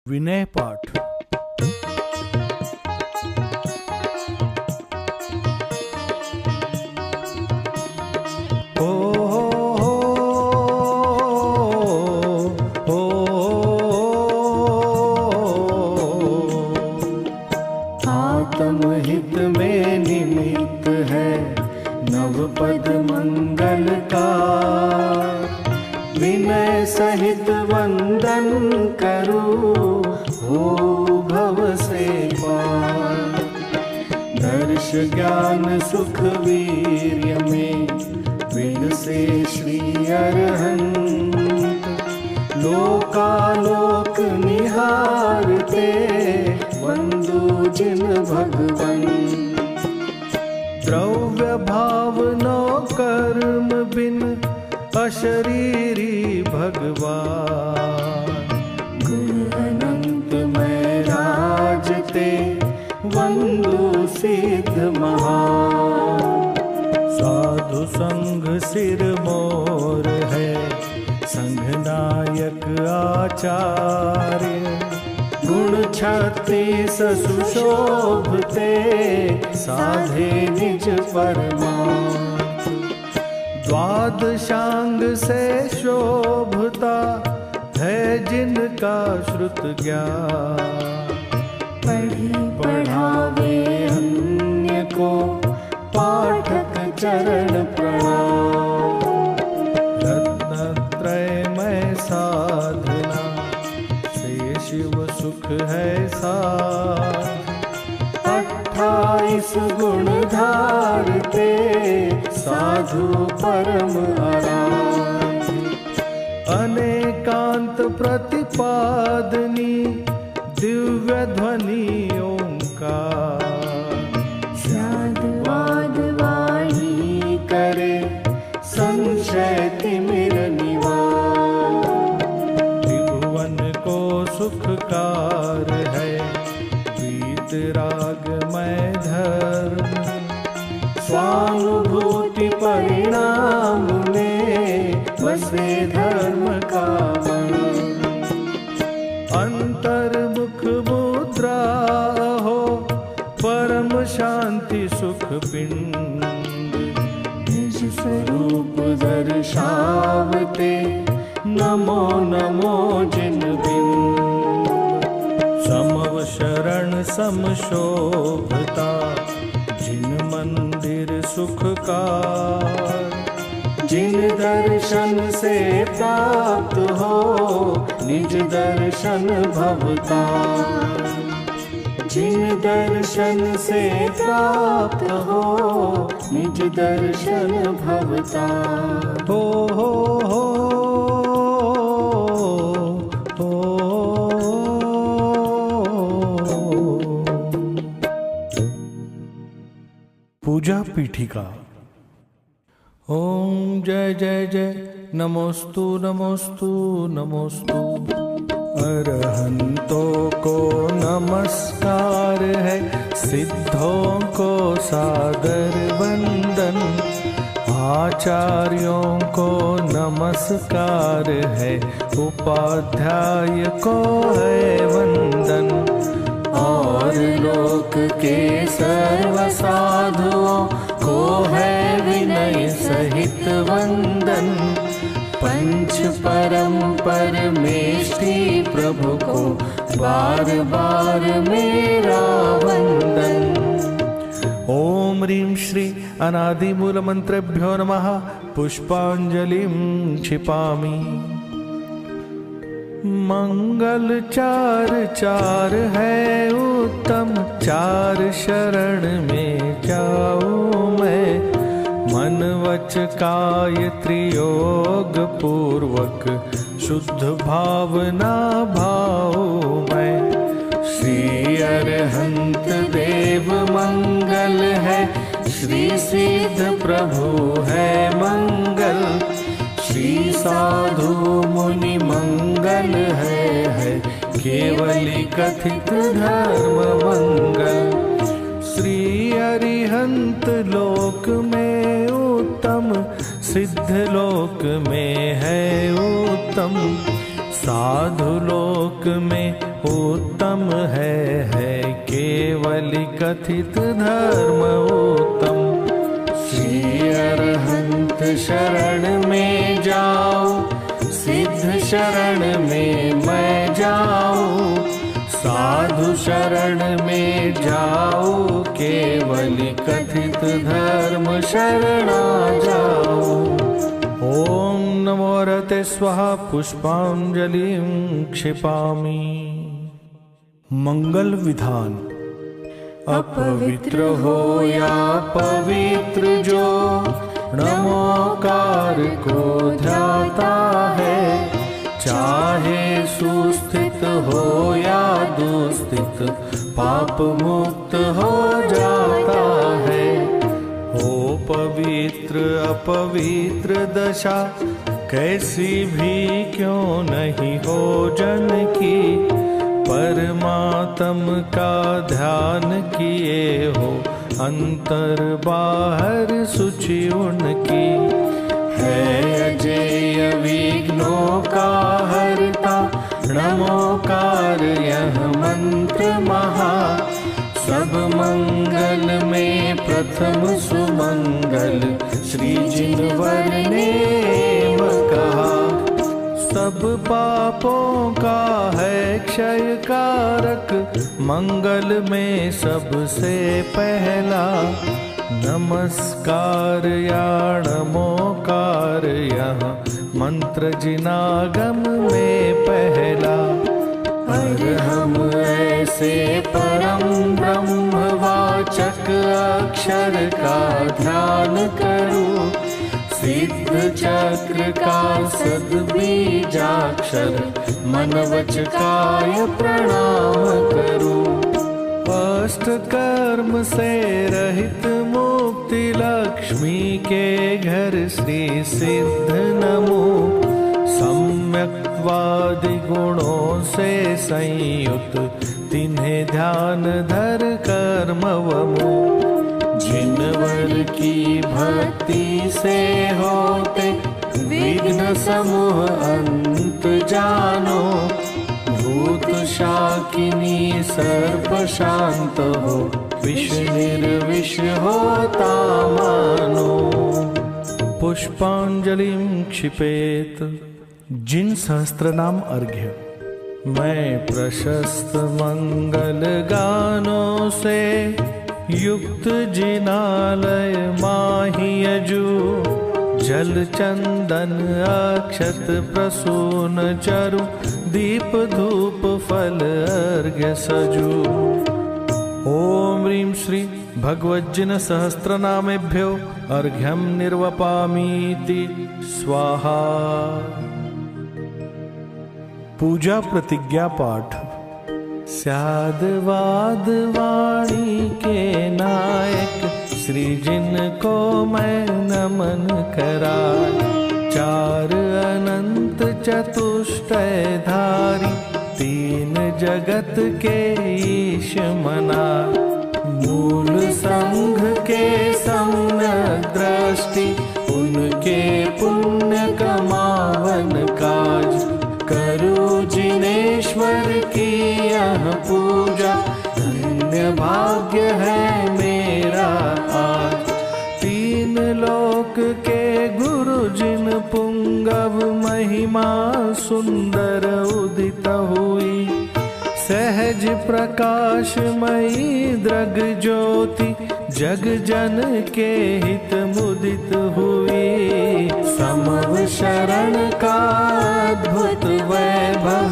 विनय पाठ। आत्महित में निमित्त है नवपद मंगल का, विनय सहित वंदन करूं हो भव से पार। दर्श ज्ञान सुख वीर्य में विलसे श्री अरहंत, लोकालोक निहारते वंदु जिन भगवन। द्रव्य भावनो कर्म बिन अशरीरी भगवान, गुण अनंत में राजते वंदु सिद्ध महान। साधु संग सिर मोर है संघ नायक आचार्य, गुण 36 सुशोभते साधे निज परमार्थ। द्वादशांग से शोभता है जिनका श्रुत ज्ञान, पढ़ी पढ़ावे अन्य को पाठक चरण प्रणाम। रत्नत्रय में साधना से शिव सुख है साध, 28 गुण धारते साधु परम आराध्य। अनेकांत प्रतिपादनी दिव्य ध्वनि ओंकार, शाद वाद वाणी करे संशय तिमिर निवार। त्रिभुवन को सुखकार है वीतराग में धर्म, स्वानुभूति परिणाम में बसे धर्म का मन। अंतर्मुख मुद्रा हो परम शांति सुख पिंड, निज स्वरूप दर्शावते नमो नमो जिन बिंद। समव शरण सम शोभता जिन मंदिर सुखकार, जिन दर्शन से प्राप्त हो निज दर्शन भवता। जिन दर्शन से प्राप्त हो निज दर्शन भवता। हो हो हो पूजा पीठिका। ओम जय जय जय नमोस्तु नमोस्तु नमोस्तु। अरहंतों को नमस्कार है, सिद्धों को सादर वंदन, आचार्यों को नमस्कार है, उपाध्याय को है वंदन। और लोक के सर्व साधुओं को है विनय सहित वंदन। पंच परम परमेष्टि प्रभु को बार बार मेरा वंदन। ओम ह्रीं श्री अनादि मूल मंत्रेभ्यो नमः। पुष्पांजलिं क्षिपामि। मंगल चार चार है उत्तम, चार शरण में जाऊं मैं। मन वच काय त्रियोग पूर्वक, शुद्ध भावना भाऊ मैं। श्री अरहंत देव मंगल है, श्री सिद्ध प्रभु है मंगल। श्री साधु मुनि मंगल है केवली कथित धर्म मंगल। श्री अरिहंत लोक में उत्तम, सिद्ध लोक में है उत्तम। साधु लोक में उत्तम है केवल कथित धर्म उत्तम। श्री अरहंत शरण में जाओ, सिद्ध शरण में मैं जाऊं। साधु शरण में जाओ, केवल कथित धर्म शरणा जाओ। ओम नमो रते स्वाहा पुष्पांजलिं क्षिपामि। मंगल विधान। अपवित्र हो या पवित्र जो नमोकार को ध्याता है, चाहे सुस्थित हो या दुस्थित पाप मुक्त हो जाता है। हो पवित्र अपवित्र दशा कैसी भी क्यों नहीं हो जन की, परमात्म का ध्यान किए हो अंतर बाहर सूची उनकी। है अजेय विघ्नों का हरता, नमोकार यह मंत्र महा। सब मंगल में प्रथम सुमंगल, श्री जिनवर ने कहा। सब पापों का है क्षय कारक, मंगल में सबसे पहला। नमस्कार या नमोकार यहाँ मंत्र जिनागम में पहला। अरहम ऐसे परम ब्रह्मवाचक अक्षर का ध्यान करूं, सिद्ध चक्र का सद्बीजाक्षर मन वच काय प्रणाम करूं। अष्ट कर्म से रहित मुक्ति लक्ष्मी के घर श्री सिद्ध नमो। सम्यक्वादि गुणों से संयुक्त तिन्हें ध्यान धर कर्मवमो। जिनवर की भक्ति से होते विघ्न समूह अंत जानो। भूत शाकिनी सर्प शांत हो, विष निर्विष होता मानो। पुष्पांजलिं क्षिपेत। जिन सहस्त्रनाम अर्घ्य। मैं प्रशस्त मंगल गानों से युक्त जिनालय माहियजू। जल चंदन अक्षत प्रसून चरु, दीप धूप फल अर्घ्य सजू। ओम ह्रीं श्री भगवज्जिन सहस्रनामेभ्यो अर्घ्यं निर्वपामीति स्वाहा। पूजा प्रतिज्ञा पाठ। स्यादवाद वाणी के नायक, श्री जिनको मैं नमन कराय। चार अनंत चतुष्टयधारी, तीन जगत के ईश मना। मूल संघ के सम्यक दृष्टि, उनके पुण्य कमावन काज। करूं जिनेश्वर की यह पूजा, धन्य भाग्य है मेरा आज। तीन लोक के गुरु जिन पुंगव, महिमा सुंदर उदित हुई। सहज प्रकाशमयी दृग ज्योति, जग जन के हित मुदित हुई। समव शरण का अद्भुत वैभव,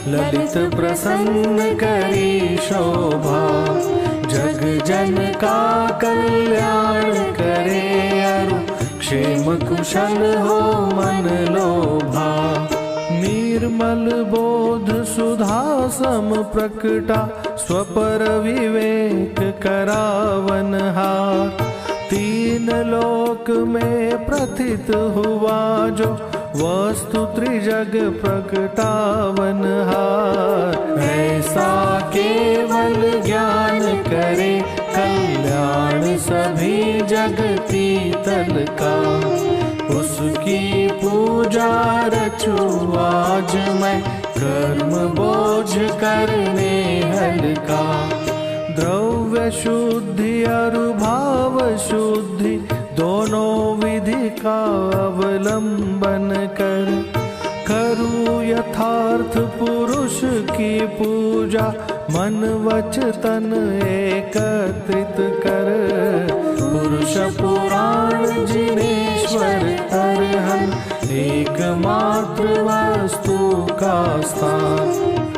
ललित प्रसन्न करी शोभा। जग जन का कल्याण करे अरु, क्षेम कुशल हो मन लोभा। निर्मल बोध सुधा सम प्रकटा, स्वपर विवेक करावनहार। तीन लोक में प्रथित हुआ जो, वस्तु त्रिजग प्रकटावनहार। ऐसा केवल ज्ञान करे, कल्याण सभी जगती तल का। उसकी की पूजा रचूं आज मैं, कर्म बोझ करने हल्का। द्रव्य शुद्धि और भाव शुद्धि दोनों विधि का अवलंबन कर, करूं यथार्थ पुरुष की पूजा, मन वच तन एकत्रित कर। पुरुष पुराण जिनेश्वर अरहन, एकमात्र वस्तु का स्थान,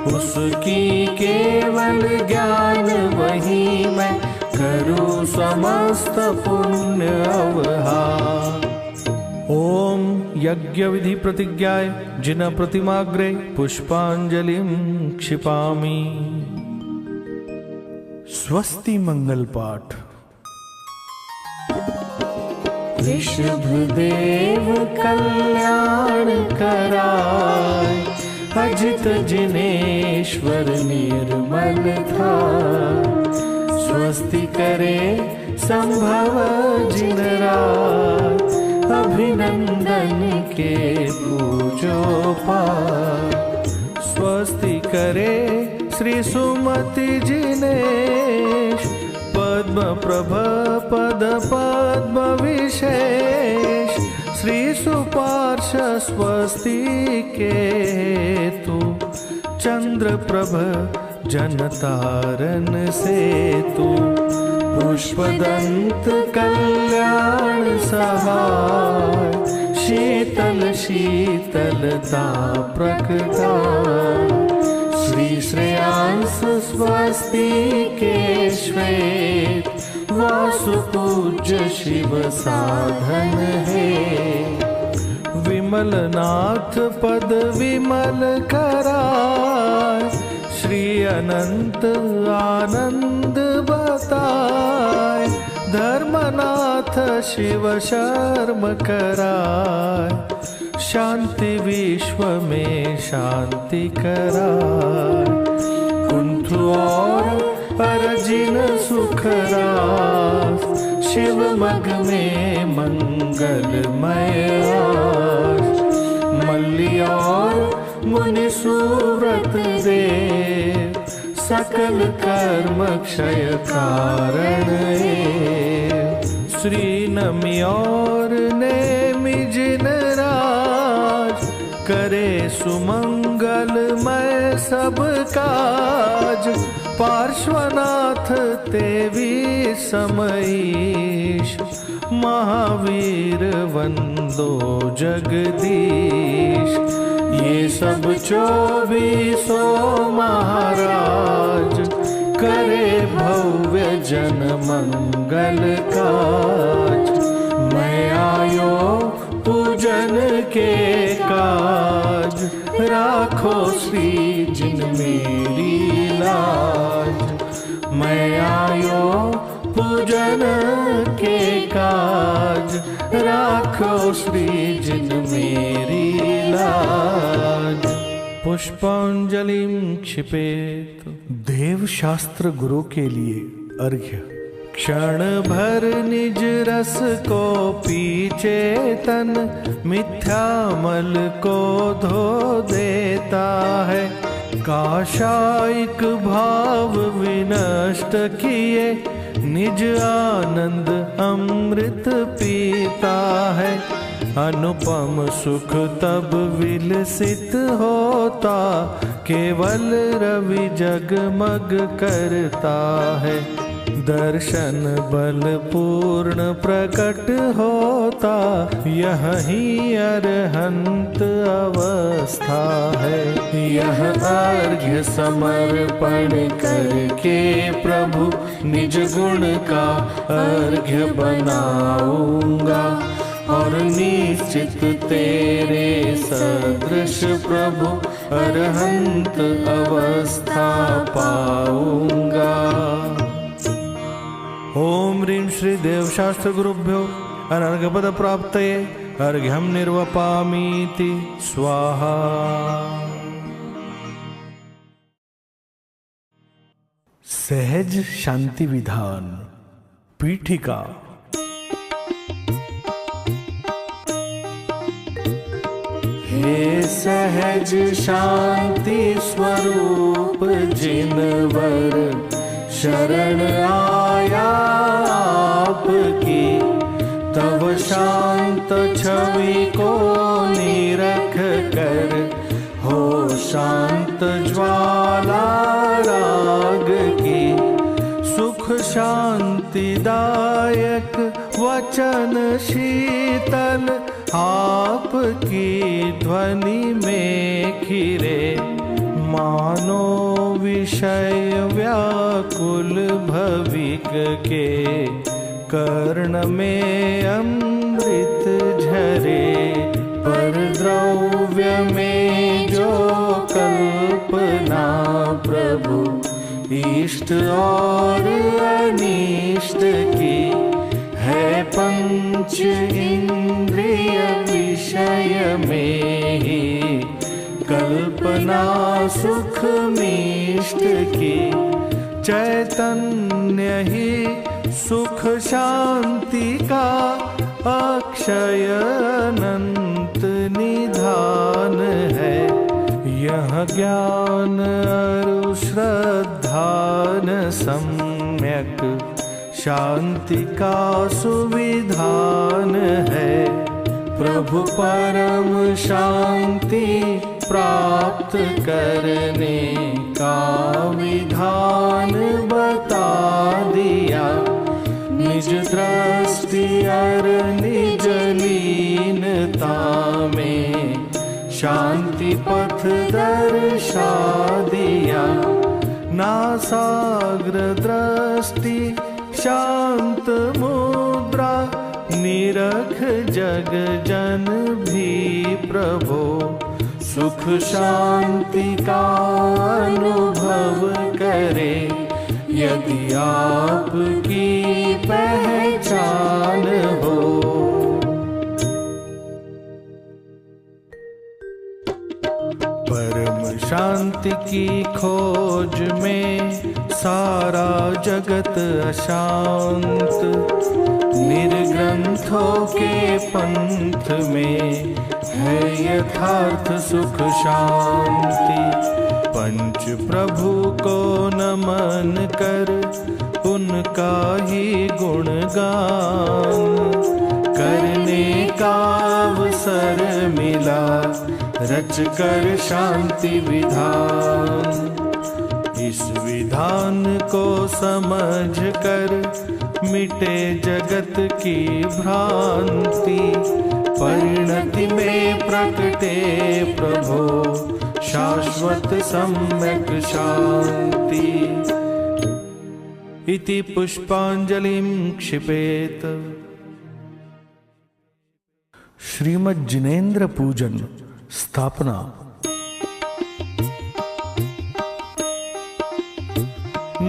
उसकी केवल ज्ञान वही मैं, करूं समस्त पुण्य अवहार। ओम यज्ञ विधि प्रतिज्ञाय जिन प्रतिमाग्रे पुष्पांजलिं क्षिपामि। स्वस्ति मंगल पाठ। ऋषभदेव कल्याण कराय, अजित जिनेश्वर निर्मल था। स्वस्ति करे संभव जिन रात, अभिनंदन के पूजो पार। स्वस्ति करे श्री सुमति जिनेश, पद्म प्रभ पद पद्म विशेष। श्री सुपार्श स्वस्ति के हेतु, चंद्र प्रभ जनतारण सेतु। पुष्पदंत कल्याण सहाय, शीतल शीतलता प्रकटाय। श्री श्रेयांस स्वस्ति के श्वेत, वासुपूज्य शिव साधन है। विमल नाथ पद विमल कराय, श्री अनंत आनंद बताय। धर्मनाथ शिव शर्म कराय, शांति विश्व में शांति कराय। कुंठु और परजिन सुख रास, शिव मग में मंगलमय आस। मल्ली और मुनि सुव्रत देव, सकल कर्म क्षय कारण है। श्री नमी और नेमि जिन राज, करे सुमंगलमय सब काज। पार्श्वनाथ तेवी समईश, महावीर वंदो जगदीश। ये सब 24 महाराज, करे भव्य जन मंगल काज। मैं आयो पूजन के काज, राखो श्री जिन मेरी लाज। मैं आयो पूजन के काज, राखो श्री जिन मेरी लाज। पुष्पांजलिं क्षिपेत। देव शास्त्र गुरु के लिए अर्घ्य। क्षण भर निज रस को पीछे तन, मिथ्यामल को धो देता है। काशायिक भाव विनष्ट किए, निज आनंद अमृत पीता है। अनुपम सुख तब विलसित होता, केवल रवि जगमग करता है। दर्शन बल पूर्ण प्रकट होता, यही अरहंत अवस्था है। यह अर्घ्य समर्पण करके प्रभु, निज गुण का अर्घ्य बनाऊंगा। और निश्चित तेरे सदृश प्रभु, अरहंत अवस्था पाऊंगा। ओम ह्रीं श्री देवशास्त्र गुरुभ्यो अनर्घपद प्राप्तये अर्घ्यं निर्वपामीति स्वाहा। सहज शांति विधान पीठिका। ये सहज शांति स्वरूप जिनवर शरण आया आपकी, तब शांत छवि को निरख कर हो शांत ज्वाला राग की। सुख शांतिदायक वचन शीतल आपकी ध्वनि में खिरे, मानो विषय व्याकुल भविक के कर्ण में अमृत झरे। पर द्रव्य में जो कल्पना प्रभु इष्ट और अनिष्ट की, है पंच इंद्रिय विषय में ही कल्पना सुख मिष्ट की। चैतन्य ही सुख शांति का अक्षय अनंत निधान है। यह ज्ञान अरु श्रद्धान सम्यक शांति का सुविधान है। प्रभु परम शांति प्राप्त करने का विधान बता दिया। निज दृष्टि और निज लीनता में शांति पथ दर्शा दिया। नासाग्र दृष्टि शांत मुद्रा निरख जग जन भी प्रभो। सुख शांति का अनुभव करे यदि आपकी पहचान हो। परम शांति की खोज में सारा जगत अशांत, निर्ग्रंथों के पंथ में है यथार्थ सुख शांति। पंच प्रभु को नमन कर उनका ही गुणगान करने का अवसर मिला, रच कर शांति विधान। इस विधान को समझ कर मिटे जगत की भ्रांति। परिणति में प्रकटे प्रभो शाश्वत सम्यक शांति। इति पुष्पांजलिं क्षिपेत। श्रीमद् जिनेन्द्र पूजन स्थापना।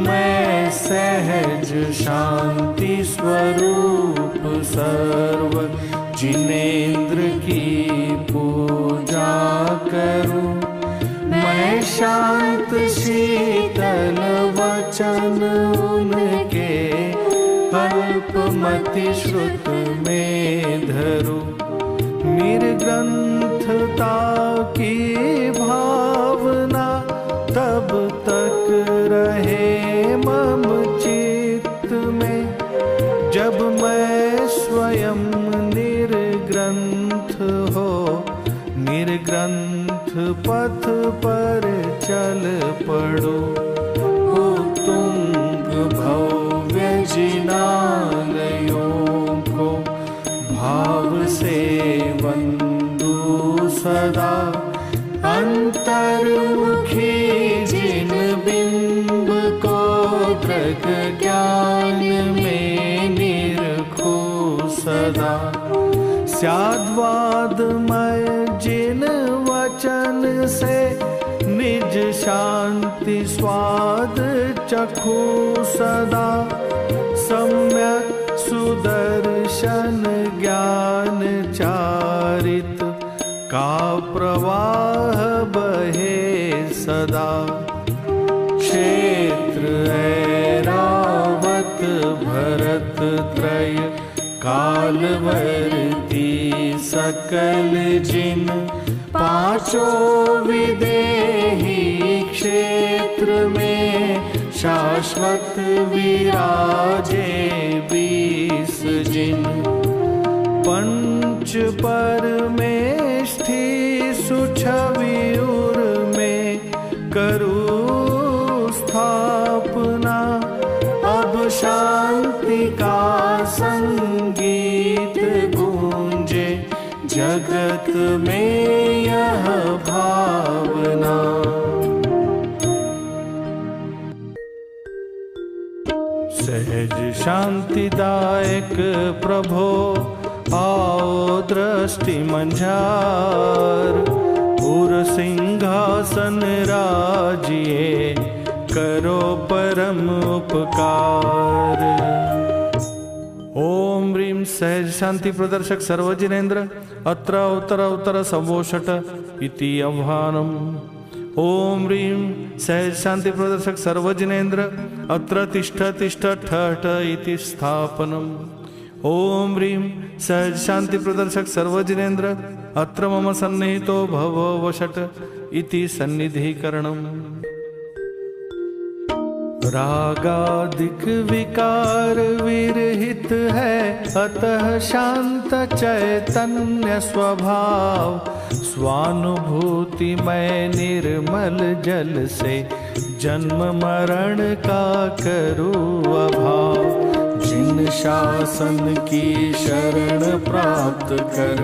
मैं सहज शांति स्वरूप सर्व जिनेन्द्र की पूजा करूं। मैं शांत शीतल वचन उनके अल्पमति श्रुत में धरूं। निर्ग्रंथता की भावना तब तक रहे मम चित्त में, जब मैं स्वयं निर्ग्रंथ हो निर्ग्रंथ पथ पर चल पड़ो। तुंग भव्य जिनालयों को भाव से वंदू सदा। अंतर्मुखी जिन बिंब को दृग ज्ञान में निरखो सदा। स्याद्वादमय जिन वचन से निज शांति स्वाद चखू सदा। सम्यक सुदर्शन ज्ञान चारित का प्रवाह बहे सदा। क्षेत्र ऐरावत भरत त्रय कालवर्ती सकल जिन पांचों विदेही क्षेत्र में शाश्वत विराजे 20 जिन। पंच परमेष्ठि सुछविउर में करूं स्थापना। अब शांति का संगीत गूंजे जगत में यह भावना। सहज शांतिदायक प्रभो आओ दृष्टि मंझार। उर सिंहासन राजिए करो परम उपकार। ओम ह्रीं सहज शांति प्रदर्शक सर्वजिनेन्द्र अत्र उत्तर उत्तर संवोषट इति आह्वानम्। ओम ह्रीं सहज शांति प्रदर्शक सर्वजिनेन्द्र अत्र तिष्ठ तिष्ठ ठठ इति स्थापनम्। ओम ह्रीं सहज शांति प्रदर्शक सर्वजिनेन्द्र अत्र मम सन्निहितो भव वषट इति सन्निधिकरणम्। रागादिक विकार विरहित है अतः शांत चैतन्य स्वभाव। स्वानुभूति में निर्मल जल से जन्म मरण का करूँ अभाव। जिन शासन की शरण प्राप्त कर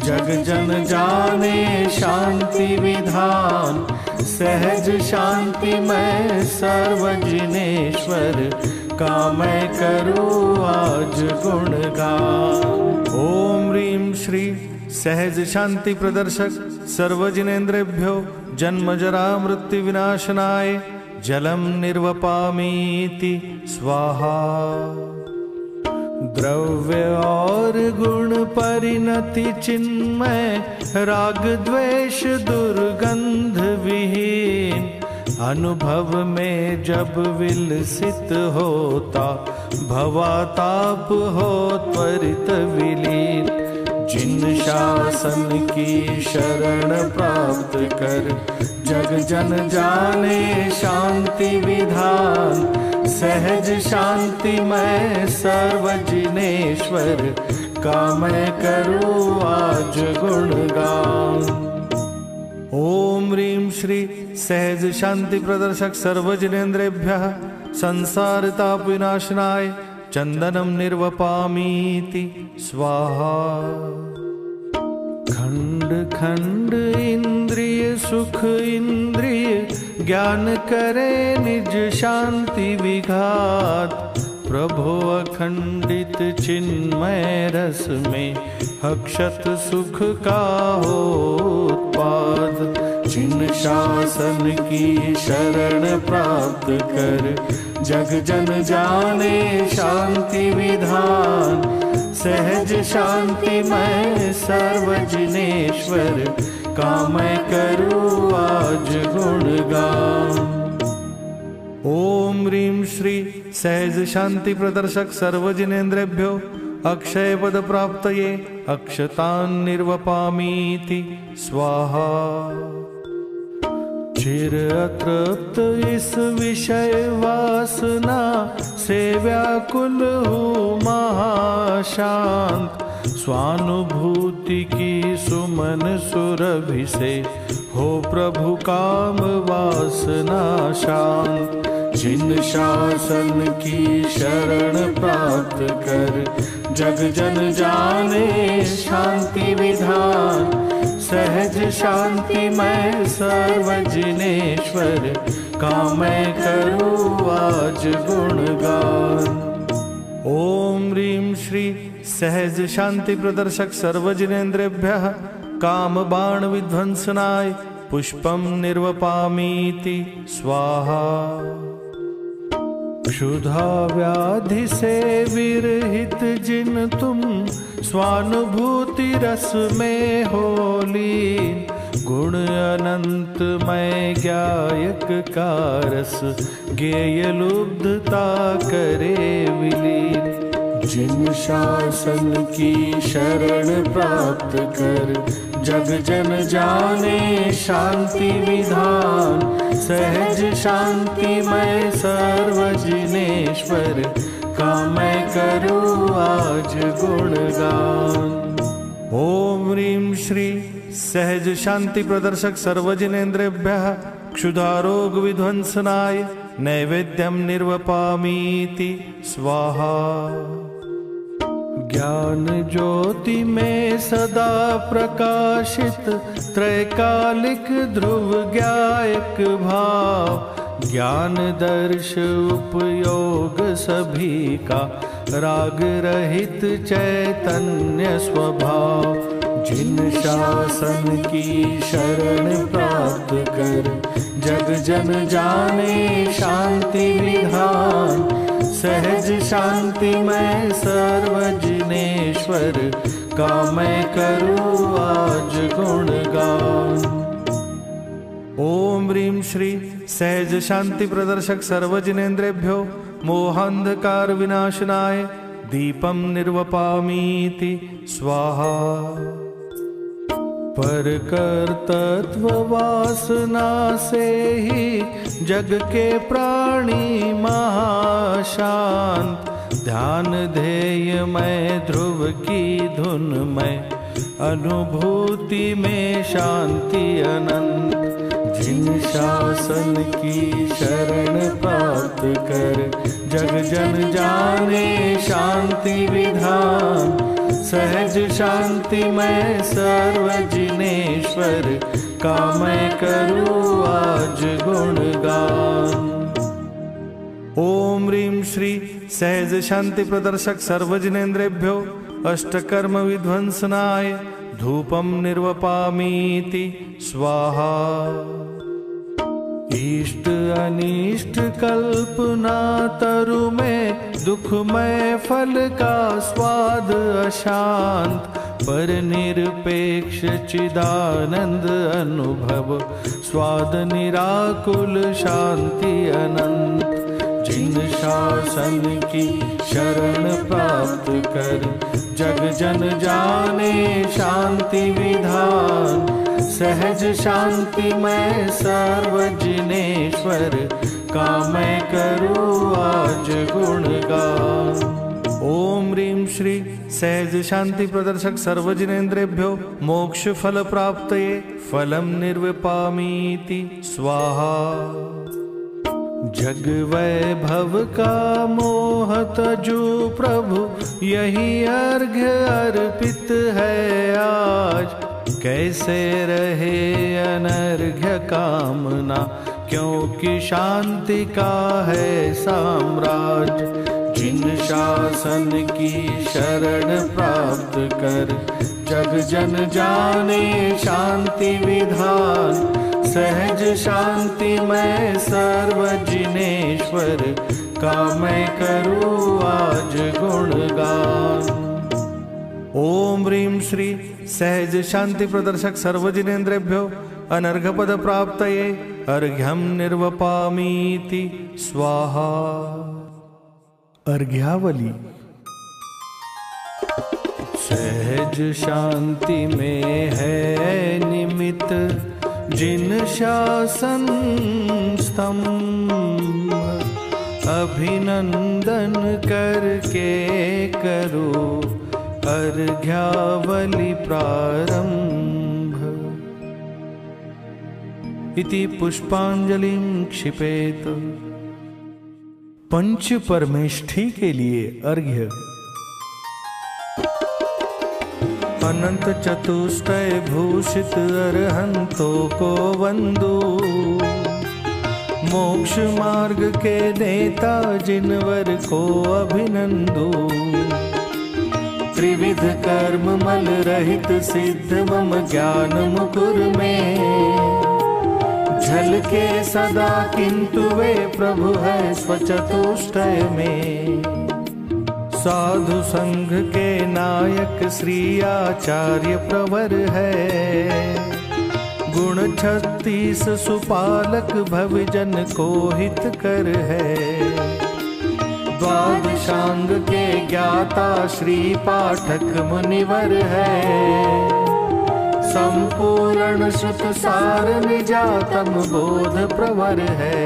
जग जन जाने शांति विधान। सहज शांति मैं सर्वजिनेश्वर का मैं करूँ आज गुणगान। ओम ह्रीं श्री सहज शांति प्रदर्शक सर्वजिनेन्द्रेभ्यो जन्म जरा मृत्यु विनाशनाय जलम निर्वपामीति स्वाहा। द्रव्य और गुण परिणति चिन्मय राग द्वेष दुर्गंध विहीन। अनुभव में जब विलसित होता भवाताप हो त्वरित विलीन। जिन शासन की शरण प्राप्त कर जग जन जाने शांति विधान। सहज शांति मैं सर्वजिनेश्वर का मैं करूँ आज गुणगान। ओम ह्रीं श्री सहज शांति प्रदर्शक सर्वजिनेन्द्रेभ्यः संसार ताप विनाशनाय चंदनम निर्वपामीति स्वाहा। खंड खंड इंद्रिय सुख इंद्रिय ज्ञान करे निज शांति विघात। प्रभो अखंडित चिन्मय रस में अक्षत सुख का हो उत्पाद। जिन शासन की शरण प्राप्त कर जग जन जाने शांति विधान। सहज शांति मैं सर्वजिनेश्वर का मैं करूँ आज गुणगान। ओम ह्रीं श्री सहज शांति प्रदर्शक सर्वजिनेन्द्रेभ्यो अक्षय पद प्राप्तये अक्षतान् निर्वपामीति स्वाहा। चिर अतृप्त इस विषय वासना से व्याकुल हूँ महाशांत। स्वानुभूति की सुमन सुरभि से हो प्रभु काम वासना शांत। जिन शासन की शरण प्राप्त कर जग जन जाने शांति विधान। सहज शांति मैं सर्वजिनेश्वर का मैं करूँ आज गुणगान। ओम ह्रीं श्री सहज शांति प्रदर्शक सर्वजिनेन्द्रेभ्यः काम बाण विध्वंसनाय पुष्पम निर्वपामीति स्वाहा। क्षुधा व्याधि से विरहित जिन तुम स्वानुभूति रस में हो लीन। गुण अनंत मैं गायक का रस गेय लुब्धता करे विलीन। जिन शासन की शरण प्राप्त कर जग जन जाने शांति विधान। सहज शांति मैं सर्व जिनेश्वर का मैं करूँ आज गुणगान। ओम ह्रीं श्री सहज शांति प्रदर्शक सर्वजिनेन्द्रेभ्यः क्षुधारोग विध्वंसनाय नैवेद्यम निर्वपामीति स्वाहा। ज्ञान ज्योति में सदा प्रकाशित त्रैकालिक ध्रुव ज्ञायक भाव। ज्ञान दर्श उपयोग सभी का राग रहित चैतन्य स्वभाव। जिन शासन की शरण प्राप्त कर जग जन जाने शांति विधान। सहज शांति मैं सर्व जिनेश्वर का मैं करूँ आज गुणगान। ओम ह्रीं श्री सहज शांति प्रदर्शक सर्वजिनेन्द्रेभ्यो मोहांधकार विनाशनाय दीपम निर्वपामीति स्वाहा। पर कर्तृत्व वासना से ही जग के प्राणी महाशांत। ध्यान ध्येय में ध्रुव की धुन में अनुभूति में शांति अनंत। जिन शासन की शरण प्राप्त कर जग जन जाने शांति विधान। सहज शांति मैं सर्व जिनेश्वर का मैं करूँ आज गुणगान। ओम ह्रीं श्री सहज शांति प्रदर्शक सर्वजिनेन्द्रेभ्यो अष्टकर्म विध्वंसनाय धूपम निर्वपामीति स्वाहा। इष्ट अनिष्ट कल्पना तरु में दुखमय फल का स्वाद अशांत। पर निरपेक्ष चिदानंद अनुभव स्वाद निराकुल शांति अनंत। जिन शासन की शरण प्राप्त कर जग जन जाने शांति विधान। सहज शांति मैं सर्व जिनेश्वर का मैं करूँ आज गुणगान। ओम ह्रीं श्री सहज शांति प्रदर्शक सर्वजिनेन्द्रेभ्यो मोक्ष फल प्राप्तये फलम निर्विपामीति स्वाहा। जग वैभव का मोह तजु प्रभु यही अर्घ्य अर्पित है आज। कैसे रहे अनर्घ्य कामना क्योंकि शांति का है साम्राज्य। जिन शासन की शरण प्राप्त कर जग जन जाने शांति विधान। सहज शांति मैं सर्व जिनेश्वर का मैं करूँ आज गुणगान। ओम ह्रीं श्री सहज शांति प्रदर्शक सर्वजिनेन्द्रेभ्यो अनर्घपद प्राप्तये अर्घ्यम निर्वपामीति स्वाहा। अर्घ्यावली। सहज शांति में है निमित्त जिन शासन स्तंभ। अभिनंदन करके करो अर्घ्यावली प्रारंभ। इति पुष्पांजलिं क्षिपेत। पंच परमेष्ठी के लिए अर्घ्य। अनंत चतुष्टय भूषित अरहंतों को वंदो। मोक्ष मार्ग के नेता जिनवर को अभिनंदो। त्रिविध कर्म मल रहित सिद्ध मम ज्ञान मुकुर में। झलके सदा किंतु वे प्रभु है स्वचतुष्टय में। साधु संघ के नायक श्री आचार्य प्रवर है। गुण 36 सुपालक भवजन को हित कर है। द्वादशांग के ज्ञाता श्री पाठक मुनिवर है। संपूर्ण श्रुत सार निजातम बोध प्रवर है।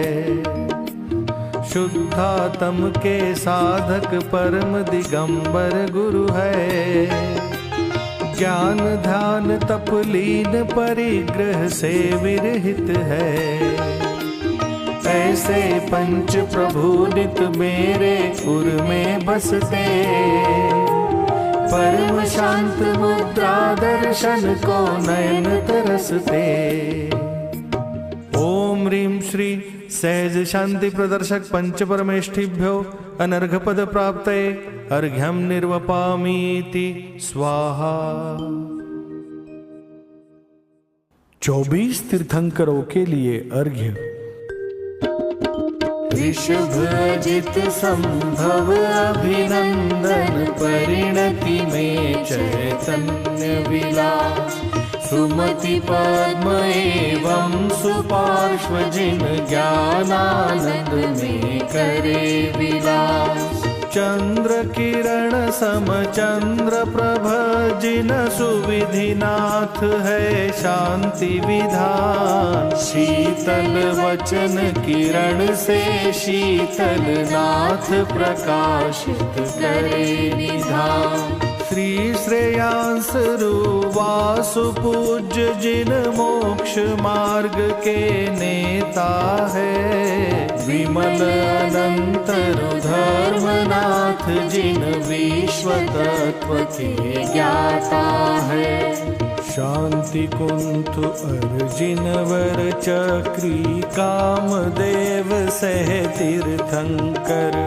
शुद्धात्म के साधक परम दिगंबर गुरु है। ज्ञान ध्यान तप लीन परिग्रह से विरहित है। ऐसे पंच प्रभु नित मेरे उर में बसते। परम शांत मुद्रा दर्शन को नयन तरसते। ओम ह्रीं श्री सहज शांति प्रदर्शक पंच परमेष्ठिभ्यो अनर्घ पद प्राप्तये अर्घ्यम निर्वपामीति स्वाहा। 24 तीर्थंकरों के लिए अर्घ्य। ऋषभ जित संभव अभिनंदन परिणति में चैतन्य विलास। सुमति पद्म एवं सुपार्श्व जिन ज्ञानानंद में करे विलास। चंद्र किरण सम चंद्र प्रभ जिन सुविधिनाथ है शांति विधान। शीतल वचन किरण से शीतल नाथ प्रकाशित करे निधान। श्री श्रेयांस रूवासु पूज्य जिन मोक्ष मार्ग के नेता है। विमल अनंत धर्मनाथ जिन विश्व तत्व के ज्ञाता है। शांति कुंठ अर्जिन वर चक्री कामदेव सह तीर्थंकर।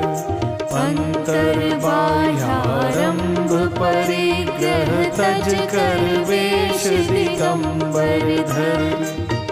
अंतर बाह्यारंभ परिग्रह तज कर वेश दिगंबर धर।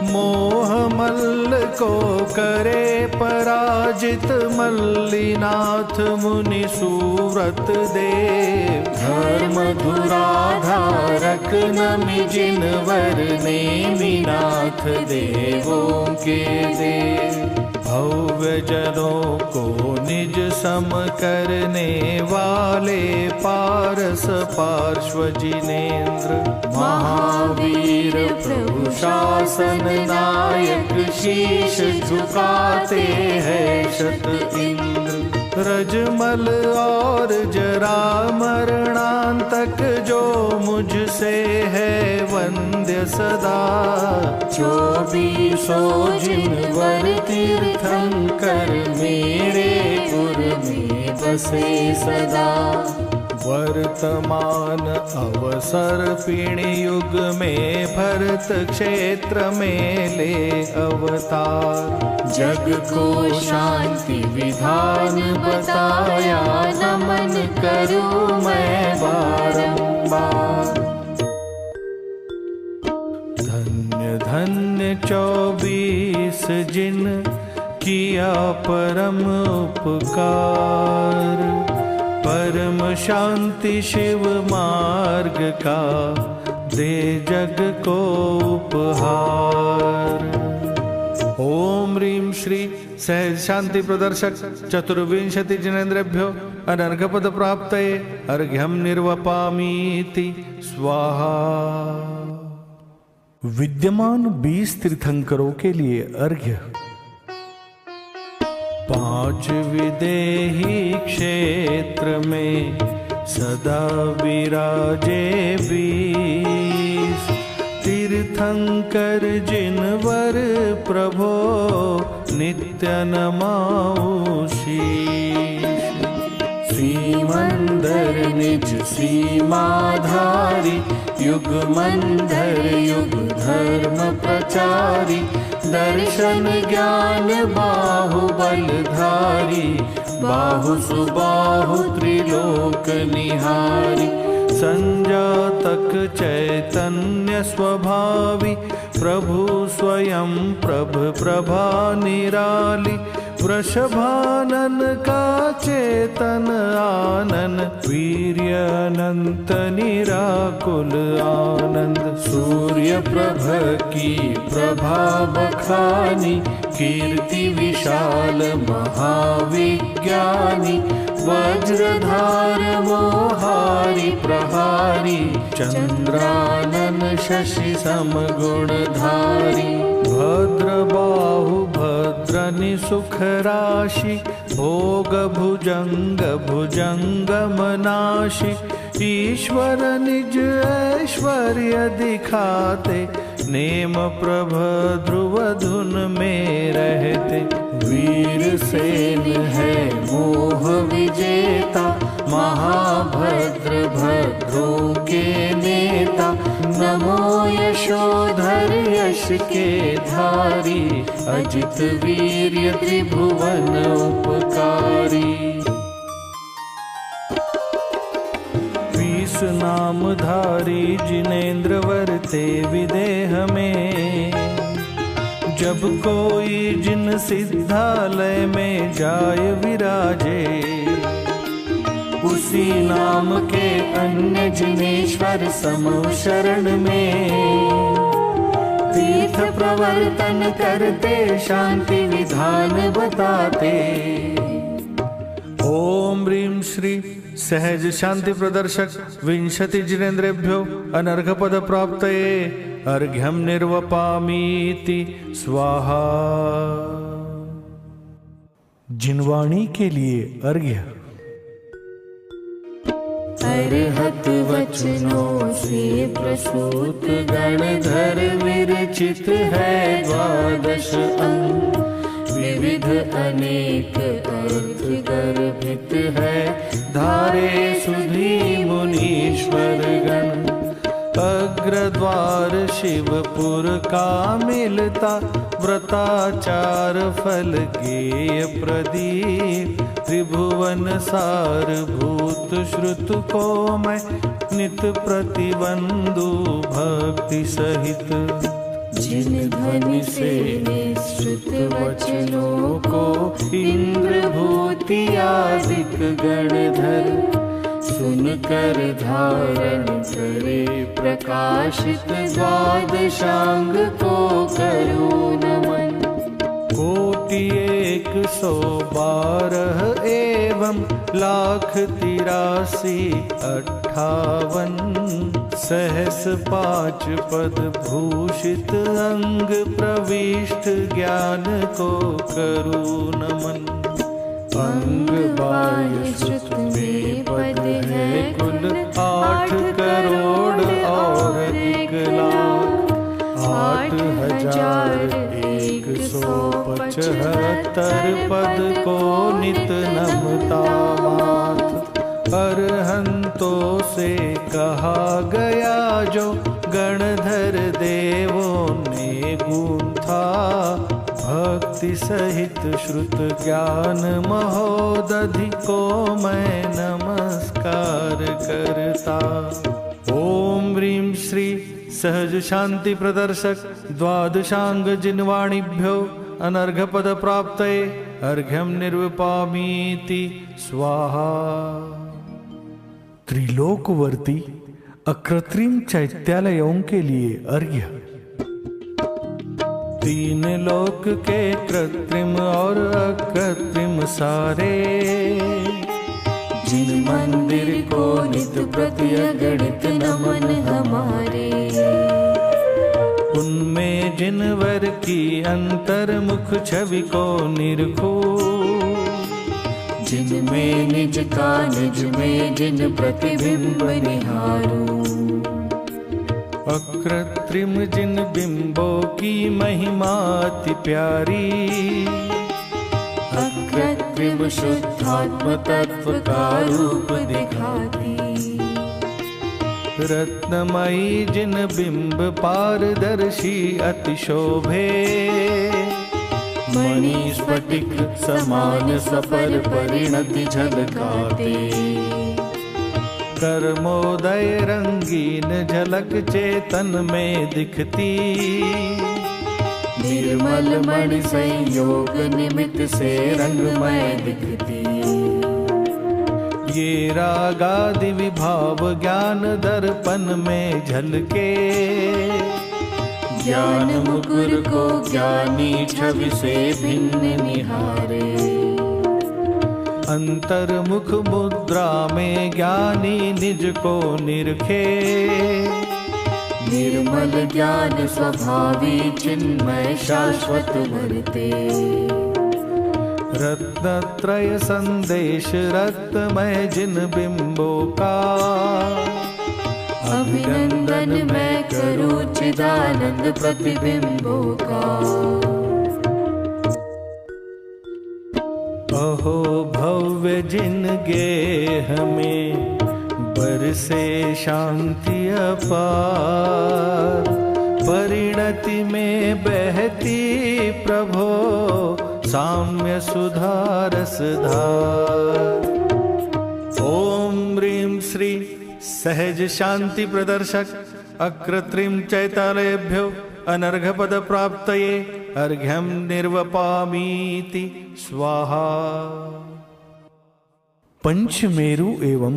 मोह मल्ल को करे पराजित मल्लिनाथ मुनि सुव्रत देव। धर्म धुराधारक नमि जिन वर नेमिनाथ देवों के देव। भव्य जनों को निज सम करने वाले पारस पार्श्व जिनेन्द्र। महावीर प्रभु शासन नायक शीश झुकाते हैं शत इंद्र। रजमल और जरा मरणांतक जो मुझसे है वंद्य सदा। 24 जिन वर तीर्थंकर मेरे उर में बसे सदा। वर्तमान अवसर पिणी युग में भरत क्षेत्र में ले अवतार। जग को शांति विधान बताया नमन करूं मैं बारंबार। धन्य धन्य 24 जिन किया परम उपकार। परम शांति शिव मार्ग का दे जग को उपहार। ओम ह्रीं श्री सहज शांति प्रदर्शक चतुर्विंशति जिनेन्द्रेभ्यो अनर्घ पद प्राप्तये अर्घ्यम निर्वपामीति स्वाहा। विद्यमान 20 तीर्थंकरों के लिए अर्घ्य। 5 विदेही क्षेत्र में सदा विराजे 20। तीर्थंकर जिनवर प्रभो नित्य नमाओ शीश। श्रीमंदर निज सीमाधारी युगमंधर युग धर्म प्रचारी। दर्शन ज्ञान बाहुबलधारी बाहु सुबाहु त्रिलोक निहारी। संजातक चैतन्य स्वभावी प्रभु स्वयं प्रभ प्रभा निराली। वृषभानन का चेतन आनन, वीर्य अनंत निराकुल आनंद। सूर्य प्रभ की प्रभा बखानी, कीर्ति विशाल महाविज्ञानी। वज्रधार मोहारी प्रहारी, चंद्रानन शशि समगुणधारी। भद्र बाहु भद्रनि सुख राशि, भोग भुजंग भुजंगमनाशि। ईश्वर निज ऐश्वर्य दिखाते, नेम प्रभ ध्रुव धुन में रहते। वीर सेन है मोह विजेता, महाभद्र भद्रों के नेता। नमो यशोधर यश के धारी, अजित वीर्य त्रिभुवन उपकारी। नामधारी जिनेन्द्र वरते विदेह में, जब कोई जिन सिद्धालय में जाय विराजे। उसी नाम के अन्य जिनेश्वर समो शरण में, तीर्थ प्रवर्तन करते शांति विधान बताते। ओम ह्रीं श्री सहज शांति प्रदर्शक विंशति जिनेन्द्रेभ्यो अनर्घपद प्राप्तये अर्घ्यं निर्वपामीति स्वाहा। जिनवाणी के लिए अर्घ्य। अरहत वचनों से प्रसूत गणधर विरचित है द्वादश अंग। विविध अनेक अर्थ गर्भित है, धारे सुधी मुनीश्वर गण। अग्रद्वार शिवपुर का मिलता, व्रताचार फल गेय प्रदीप। त्रिभुवन सार भूत श्रुत को मैं, नित प्रतिबंधु भक्ति सहित। जिन ध्वनि से निश्रुत वचनों को, इंद्र भूति आदिक गणधर। सुनकर धारण करे प्रकाशित, द्वादशांग को करो नमन। कोटि 112 एवं लाख 83,58। सहस 5 पद भूषित अंग, प्रविष्ट ज्ञान को करू नमन। अंग बाह्य श्रुत में पद है कुल 8 करोड़ और 1 लाख। 8,175 पद को नित नमता माथ। अरहंतों से कहा गया जो, गणधर देवों ने गूंथा। भक्ति सहित श्रुत ज्ञान महोदधि को मैं नमस्कार करता। ओम ह्रीं श्री सहज शांति प्रदर्शक द्वादशांग जिनवाणीभ्यो अनर्घपद प्राप्तये अर्घ्यं निर्विपामीति स्वाहा। त्रिलोकवर्ती अकृत्रिम चैत्यालयों के लिए अर्घ्य। 3 लोक के कृत्रिम और अकृत्रिम सारे, जिन मंदिर को नित प्रति अगणित नमन हमारे। उनमें जिनवर की अंतर्मुख छवि को निरखो। जिनमें निज का निज में जिन प्रतिबिंब निहारो। अकृत्रिम जिन बिंबों की महिमा अति प्यारी। अकृत्रिम शुद्धात्म तत्व का रूप दिखाती। रत्नमयी जिन बिंब पारदर्शी अति शोभे। मणि स्फटिक समान सफल परिणति झलकाते। कर्मोदय रंगीन झलक चेतन में दिखती। निर्मल मणि संयोग निमित्त से रंगमय दिखती। ये रागादि विभाव ज्ञान दर्पण में झलके, ज्ञान मुकुर को ज्ञानी छवि से भिन्न निहारे। अंतर्मुख मुद्रा में ज्ञानी निज को निरखे, निर्मल ज्ञान स्वभावी चिन्मय शाश्वत भरते। रत्नत्रय संदेश रत्नमय जिन बिंबों का, अभिनंदन मैं करूं चिदानंद प्रतिबिंबों का। अहो भव्य जिन गेह में बरसे शांति अपार, परिणति में बहती प्रभो साम्य सुधा रसधार। ओम ह्रीं श्री सहज शांति प्रदर्शक अकृत्रिम चैतालयेभ्यो अनर्घपद प्राप्तये अर्घ्यं निर्वपामीति स्वाहा। पंचमेरु एवं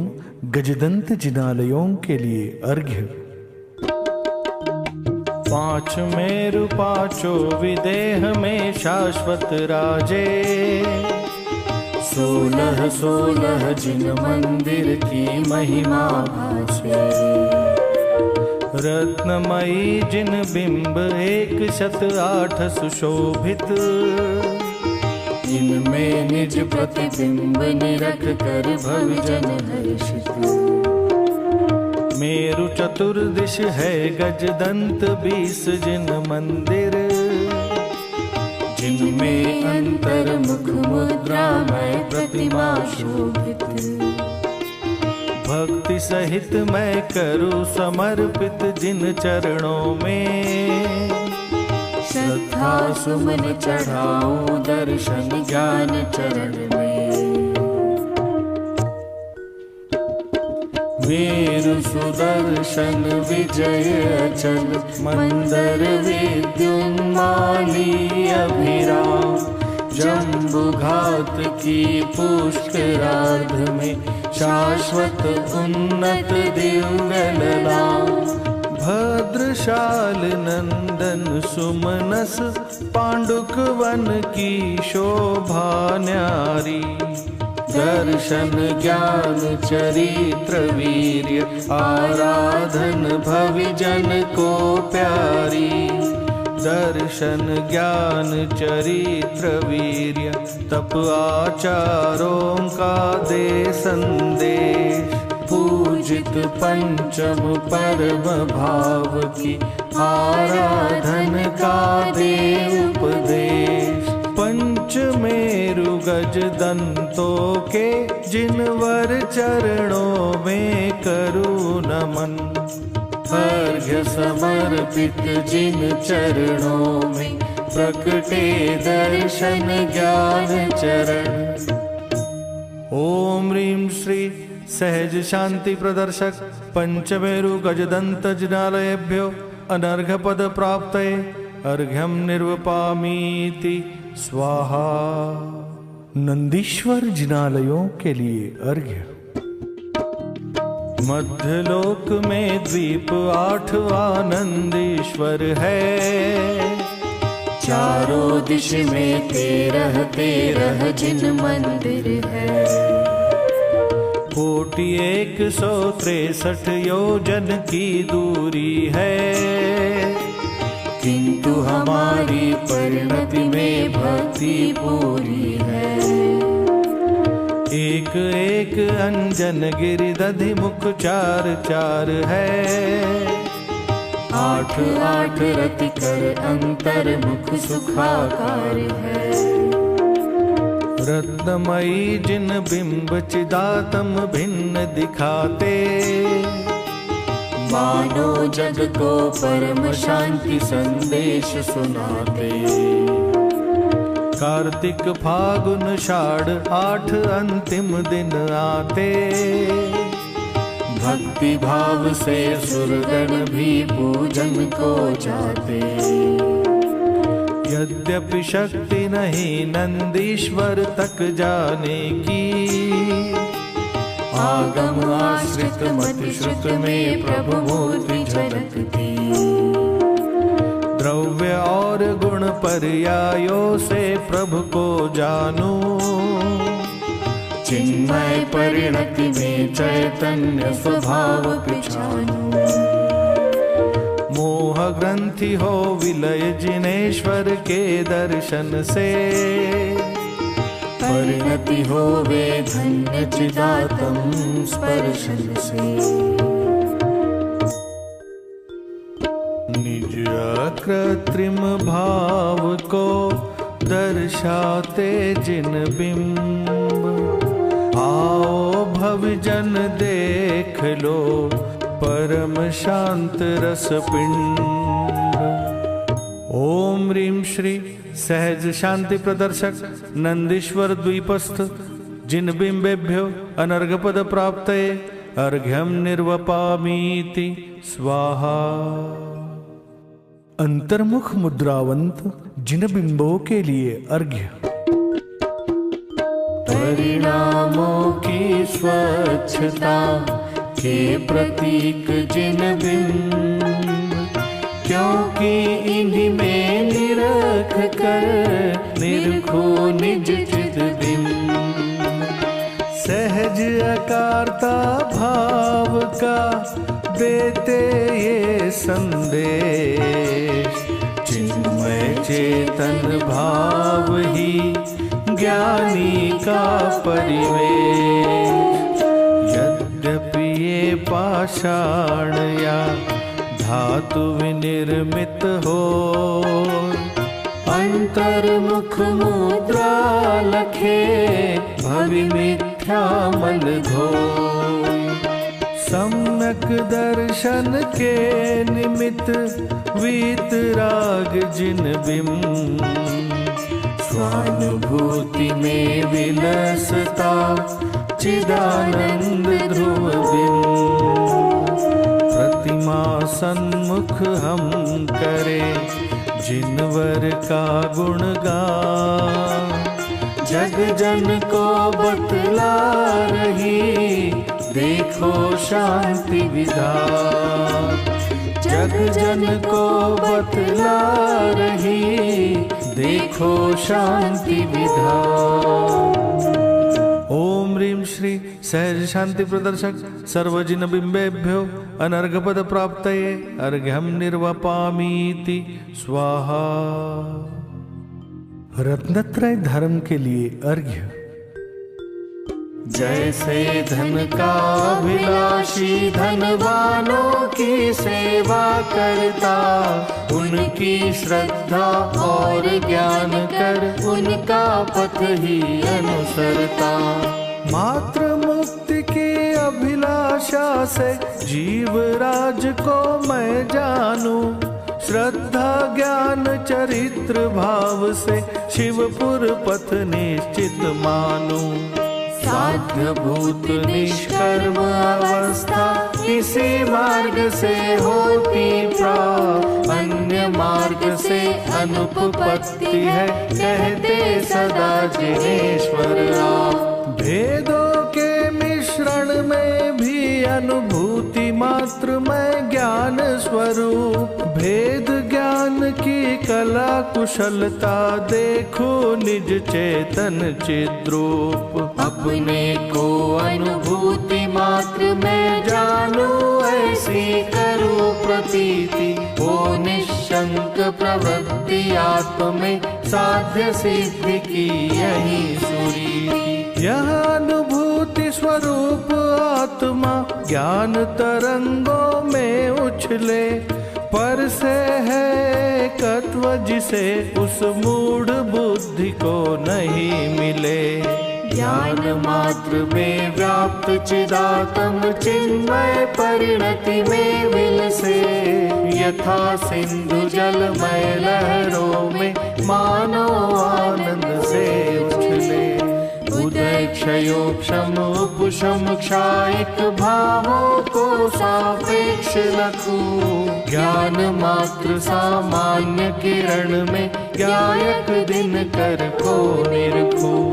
गजदंत जिनालयों के लिए अर्घ्य। पांच मेरु पांचों विदेह में शाश्वत राजे, 16 16 जिन मंदिर की महिमा भाषे। रत्नमयी जिन बिंब 108 सुशोभित, इनमें निज प्रतिबिंब निरख कर भवजन हर्षित। मेरु चतुर्दिश है गजदंत 20 जिन मंदिर, जिनमें अंतर्मुख मुद्रा में प्रतिमा शोभित। भक्ति सहित मैं करूं समर्पित जिन चरणों में, श्रद्धा सुमन चढ़ाऊं दर्शन ज्ञान चरण में। मेरु सुदर्शन विजय अचल मंदर विद्युन्माली अभिराम, जम्बुघात की पुष्करार्ध में शाश्वत उन्नत दिव्य ललाम। भद्रशाल नंदन सुमनस पांडुक वन की शोभा न्यारी, दर्शन ज्ञान चरित्र वीर्य आराधन भविजन को प्यारी। दर्शन ज्ञान चरित्र वीर्य तप आचारों का दे संदेश, पूजित पंचम परम भाव की आराधन का दे उपदेश। पंचमेरु गज दंतों के जिनवर चरणों में करूं नमन, अर्घ्य समर्पित जिन चरणों में प्रकटे दर्शन ज्ञान चरण। ओम ह्रीं श्री सहज शांति प्रदर्शक पंचमेरु गजदंत जिनालयेभ्यो अनर्घपद प्राप्तये अर्घ्यं निर्वपामीति स्वाहा। नंदीश्वर जिनालयों के लिए अर्घ्य। मध्यलोक में द्वीप 8वां नंदीश्वर है, चारों दिश में 13 13 जिन मंदिर है। कोटि 163 योजन की दूरी है, किंतु हमारी परिणति में भक्ति पूरी है। एक एक अंजन गिरिदधि मुख 4 4 है, 8 8 रति कर अंतर्मुख सुखाकार है। रत्नमयी जिन बिंब चिदातम भिन्न दिखाते, मानो जग को परम शांति संदेश सुनाते। कार्तिक फागुन षाढ़ 8 अंतिम दिन आते, भक्ति भाव से सुरगण भी पूजन को जाते। यद्यपि शक्ति नहीं नंदीश्वर तक जाने की, आगम आश्रित मति श्रुत में प्रभु मूर्ति झलकती। द्रव्य और गुण पर्यायों से प्रभु को जानूं, चिन्मय परिणति में चैतन्य स्वभाव पहचानूं। मोह ग्रंथि हो विलय जिनेश्वर के दर्शन से, परिणति होवे धन्य चिदात्म स्पर्शन से। निज अकृत्रिम भाव को दर्शाते जिन बिंब, आओ भवजन देख लो परम शांत रस पिंड। ओम ह्रीं श्री सहज शांति प्रदर्शक नंदीश्वर द्वीपस्थ जिन बिंबेभ्यो अनर्घपद प्राप्तये अर्घ्यम निर्वपामीति स्वाहा। अंतर्मुख मुद्रावंत जिन बिंबों के लिए अर्घ्य। परिणामों की स्वच्छता के प्रतीक जिन बिंब, क्योंकि इन्हीं में निरख कर निरखो निज चिद बिंब। सहज अकारता भाव का देते ये संदेश, चिन्मय चेतन भाव ही ज्ञानी का परिवेश। यद्यपि ये पाषाण या धातु विनिर्मित हो, अंतर्मुख मुद्रा लखे भवि मिथ्या मल धोय। सम्यक दर्शन के निमित्त वीतराग जिन बिंब, स्वानुभूति में विलसता चिदानंद ध्रुव बिंब। प्रतिमा सन्मुख हम करे जिनवर का गुणगान, जग जन को बतला रही देखो शांति विधान। जग जन को बतला रही देखो शांति विधान। ओम ह्रीं श्री सहज शांति प्रदर्शक सर्वजिन बिंबेभ्यो अनर्घपद प्राप्तये अर्घ्यम निर्वपामीति स्वाहा। रत्नत्रय धर्म के लिए अर्घ्य। जैसे धन का अभिलाषी धनवानों की सेवा करता, उनकी श्रद्धा और ज्ञान कर उनका पथ ही अनुसरता। मात्र मुक्ति की अभिलाषा से जीव राज को मैं जानूं, श्रद्धा ज्ञान चरित्र भाव से शिवपुर पथ निश्चित मानूं। साध्य भूत निष्कर्म अवस्था इसी मार्ग से होती प्राप्त, अन्य मार्ग से अनुपपत्ति है कहते सदा जिनेश्वर आप। भेदों के मिश्रण में भी अनुभूति मात्र में ज्ञान स्वरूप, भेद ज्ञान की कला कुशलता देखो निज चेतन चिद्रूप। अपने को अनुभूति मात्र में जानू ऐसी करूं प्रतीति, ओ निशंक प्रवृत्ति आत्म में साध्य सिद्धि की यही सुरीति। यह अनुभूति स्वरूप आत्मा ज्ञान तरंगों में उछले, पर से है तत्व जिसे उस मूढ़ बुद्धि को नहीं मिले। ज्ञान मात्र में व्याप्त चिदात्म चिन्मय परिणति में विलसे, यथा सिंधु जलमय लहरों में मानो आनंद से उछले। उदय क्षयोक्षम उपशम क्षायिक भावों को सापेक्ष लखूं। ज्ञान मात्र सामान्य किरण में ज्ञायक दिन कर को निरखूं।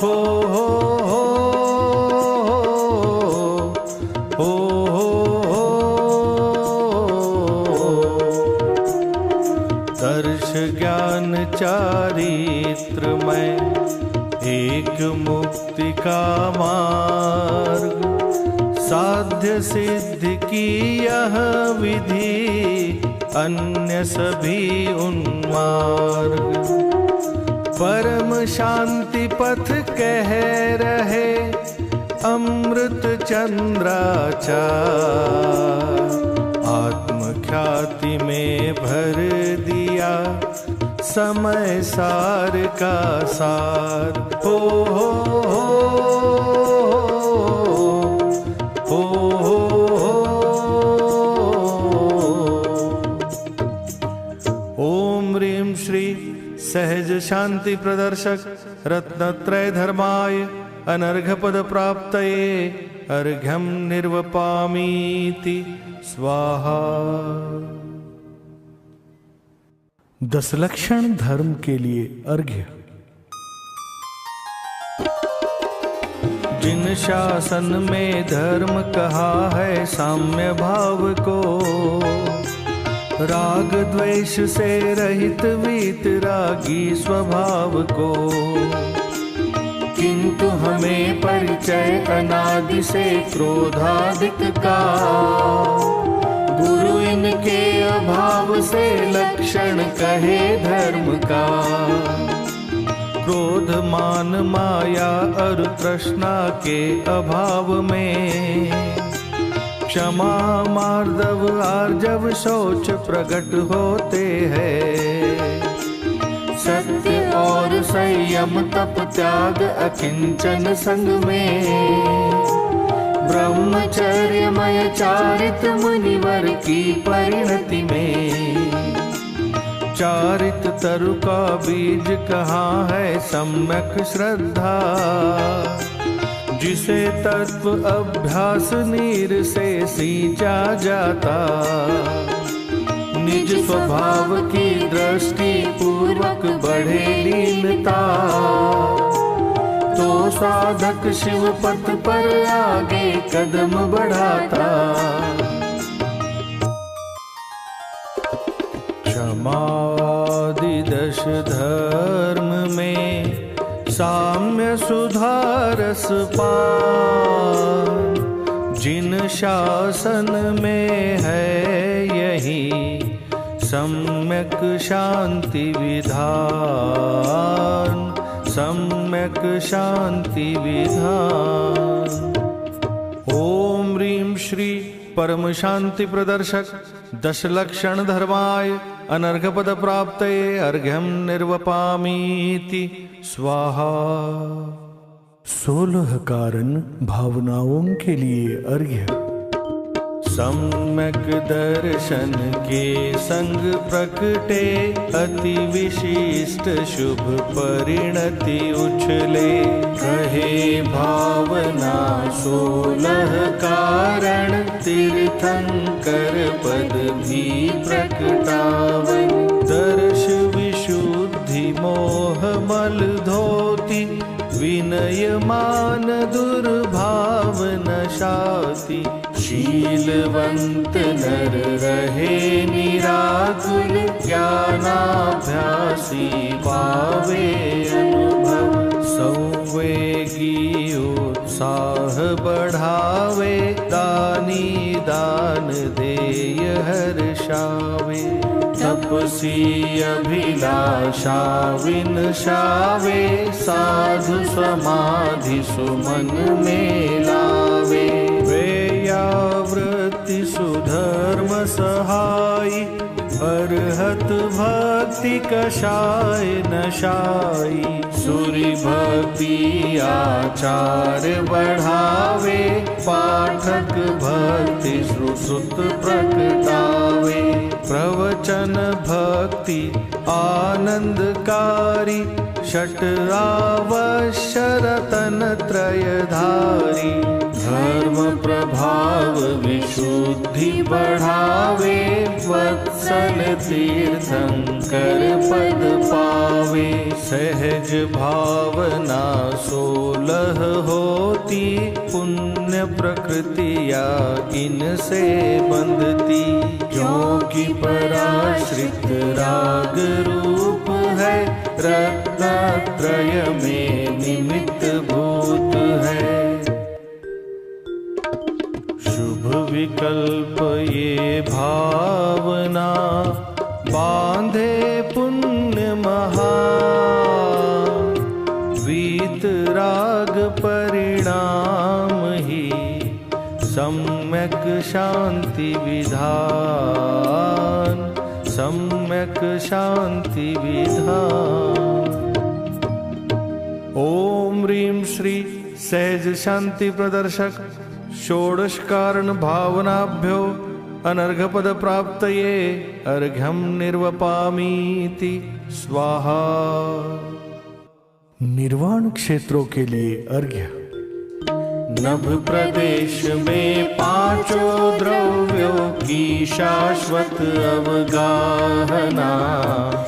हो हो हो हो हो दर्श ज्ञान चारित्र में एक मुक्ति का मार्ग। साध्य सिद्ध की यह विधि अन्य सभी उन्मार्ग। परम शांति पथ कह रहे अमृत चंद्राचार। आत्मख्याति में भर दिया समय सार का सार। हो हो हो हो ओम ह्रीं श्री सहज शांति प्रदर्शक रत्नत्रय धर्माय अनर्घ पद प्राप्तये अर्घ्यं निर्वपामीति स्वाहा। 10 लक्षण धर्म के लिए अर्घ्य। जिन शासन में धर्म कहा है साम्य भाव को, राग द्वेष से रहित वीतरागी स्वभाव को। किंतु हमें परिचय अनादि से क्रोधादिक का। गुरु इनके अभाव से लक्षण कहे धर्म का। क्रोध मान माया और तृष्णा के अभाव में क्षमा मार्दव आर्जव शौच प्रकट होते हैं। सत्य और संयम तप त्याग अकिंचन संग में। ब्रह्मचर्यमय चारित मुनिवर की परिणति में। चारित तरु का बीज कहाँ है सम्यक श्रद्धा। जिसे तत्व अभ्यास नीर से सींचा जाता। निज स्वभाव की दृष्टि पूर्वक बढ़े लीनता। तो साधक शिव पथ पर आगे कदम बढ़ाता। क्षमादि 10 धर्म में साम्य सुधारस पान। जिन शासन में है यही सम्यक शांति विधान। सम्यक शांति विधान। ओम ह्रीं श्री परम शांति प्रदर्शक 10 लक्षण धर्माय अनर्घ पद प्राप्तये अर्घ्यं निर्वपामीति स्वाहा। 16 कारण भावनाओं के लिए अर्घ्य। सम्यक दर्शन के संग प्रकटे अति विशिष्ट शुभ परिणति उछले। कहे भावना 16 कारण तीर्थंकर पद भी प्रकटावन। दर्श विशुद्धि मोह मल धोती विनय मान दुर्भाव नशाति। शीलवंत नर रहे निराकुल ज्ञानाभ्यासी पावे अनुभव। संवेगी उत्साह बढ़ावे दानी दान देय हर्षावे। तपसी अभिलाषा विनशावे साधु समाधि सुमन में लावे। वेयावृत्ति सुधर्म सहाई अरहत भक्ति कषाय नशाई। सूरि भक्ति आचार बढ़ावे पाठक भक्ति श्रुत प्रकटावे। प्रवचन भक्ति आनंदकारी षट आवश्य रतन त्रयधारी। धर्म प्रभाव विशुद्धि बढ़ावे वत्सल तीर्थंकर पद पावे। सहज भावना 16 होती पुण्य प्रकृतिया इनसे बंधती। क्योंकि पराश्रित राग रूप है रत्नत्रय में निमित्त भूत है। शुभ विकल्प ये भावना बांधे पुण्य महा। वीत राग परिणाम ही सम्यक शांति विधान। सम्यक शांति विधान। ओम ह्रीं श्री सहज शांति प्रदर्शक षोडश कारण भावनाभ्यो अनर्घपद प्राप्तये अर्घ्यं निर्वपामीति स्वाहा। निर्वाण क्षेत्रों के लिए अर्घ्य। नभ प्रदेश में पांचों द्रव्यों की शाश्वत अवगाहना।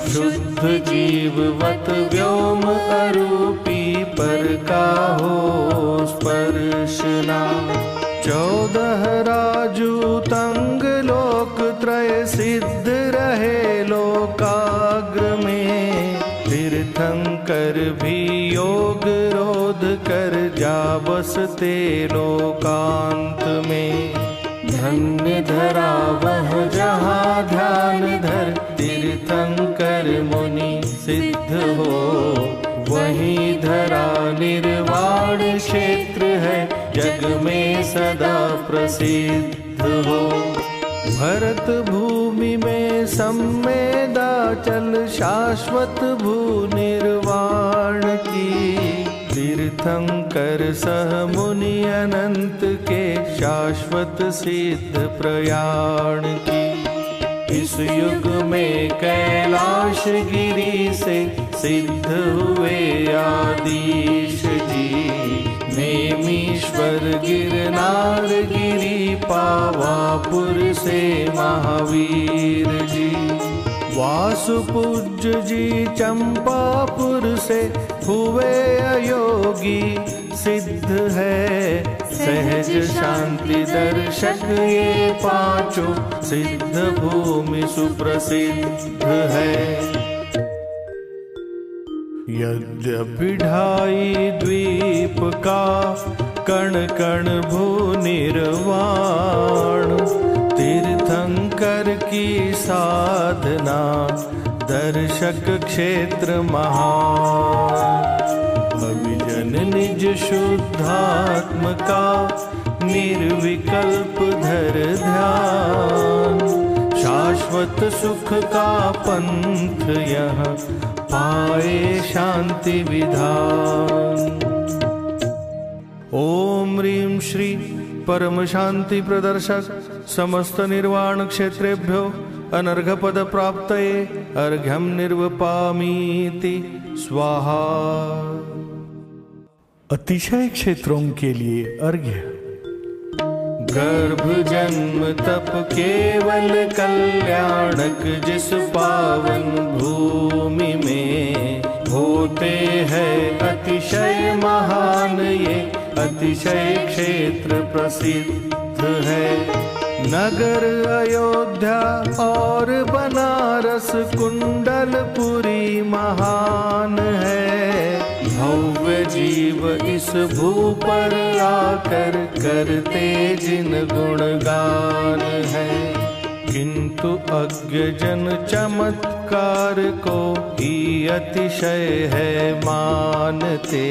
शुद्ध जीववत व्योम अरूपी पर का हो स्पर्शना। 14 राजूतंग लोक त्रय सिद्ध रहे लोकाग्र में। तीर्थंकर भी योग रोध कर जा बसते लोकांत में। धन्य धरा वह जहाँ ध्यान धर तीर्थंकर मुनि सिद्ध हो। वही धरा निर्वाण क्षेत्र है जग में सदा प्रसिद्ध हो। भरत भूमि में सम्मेदाचल शाश्वत भू निर्वाण की। तीर्थंकर सह मुनि अनंत के शाश्वत सिद्ध प्रयाण की। इस युग में कैलाश गिरी से सिद्ध हुए आदिश जी। नेमीश्वर गिरनार गिरी पावापुर से महावीर जी। वासुपूज्य जी चंपापुर से हुए अयोगी सिद्ध है। सहज शांति दर्शक ये पांचों सिद्ध भूमि सुप्रसिद्ध है। यद्यपि ढाई द्वीप का कण कण भू निर्वाण। तीर्थंकर की साधना दर्शक क्षेत्र महान। अभिजन निज शुद्धात्म का निर्विकल्प धर ध्यान। शाश्वत सुख का पंथ यह पाए शांति विधान। ओम ह्रीं श्री परम शांति प्रदर्शक समस्त निर्वाण क्षेत्रेभ्यो अनर्घपद प्राप्तये अर्घ्यं निर्वपामीति स्वाहा। अतिशय क्षेत्रों के लिए अर्घ्य। गर्भ जन्म तप केवल कल्याणक जिस पावन भूमि में। होते हैं अतिशय महान ये अतिशय क्षेत्र प्रसिद्ध है। नगर अयोध्या और बनारस कुंडलपुरी महान है। भव्य जीव इस भू पर आकर करते जिन गुणगान है। किंतु अज्ञ जन चमत्कार को ही अतिशय है मानते।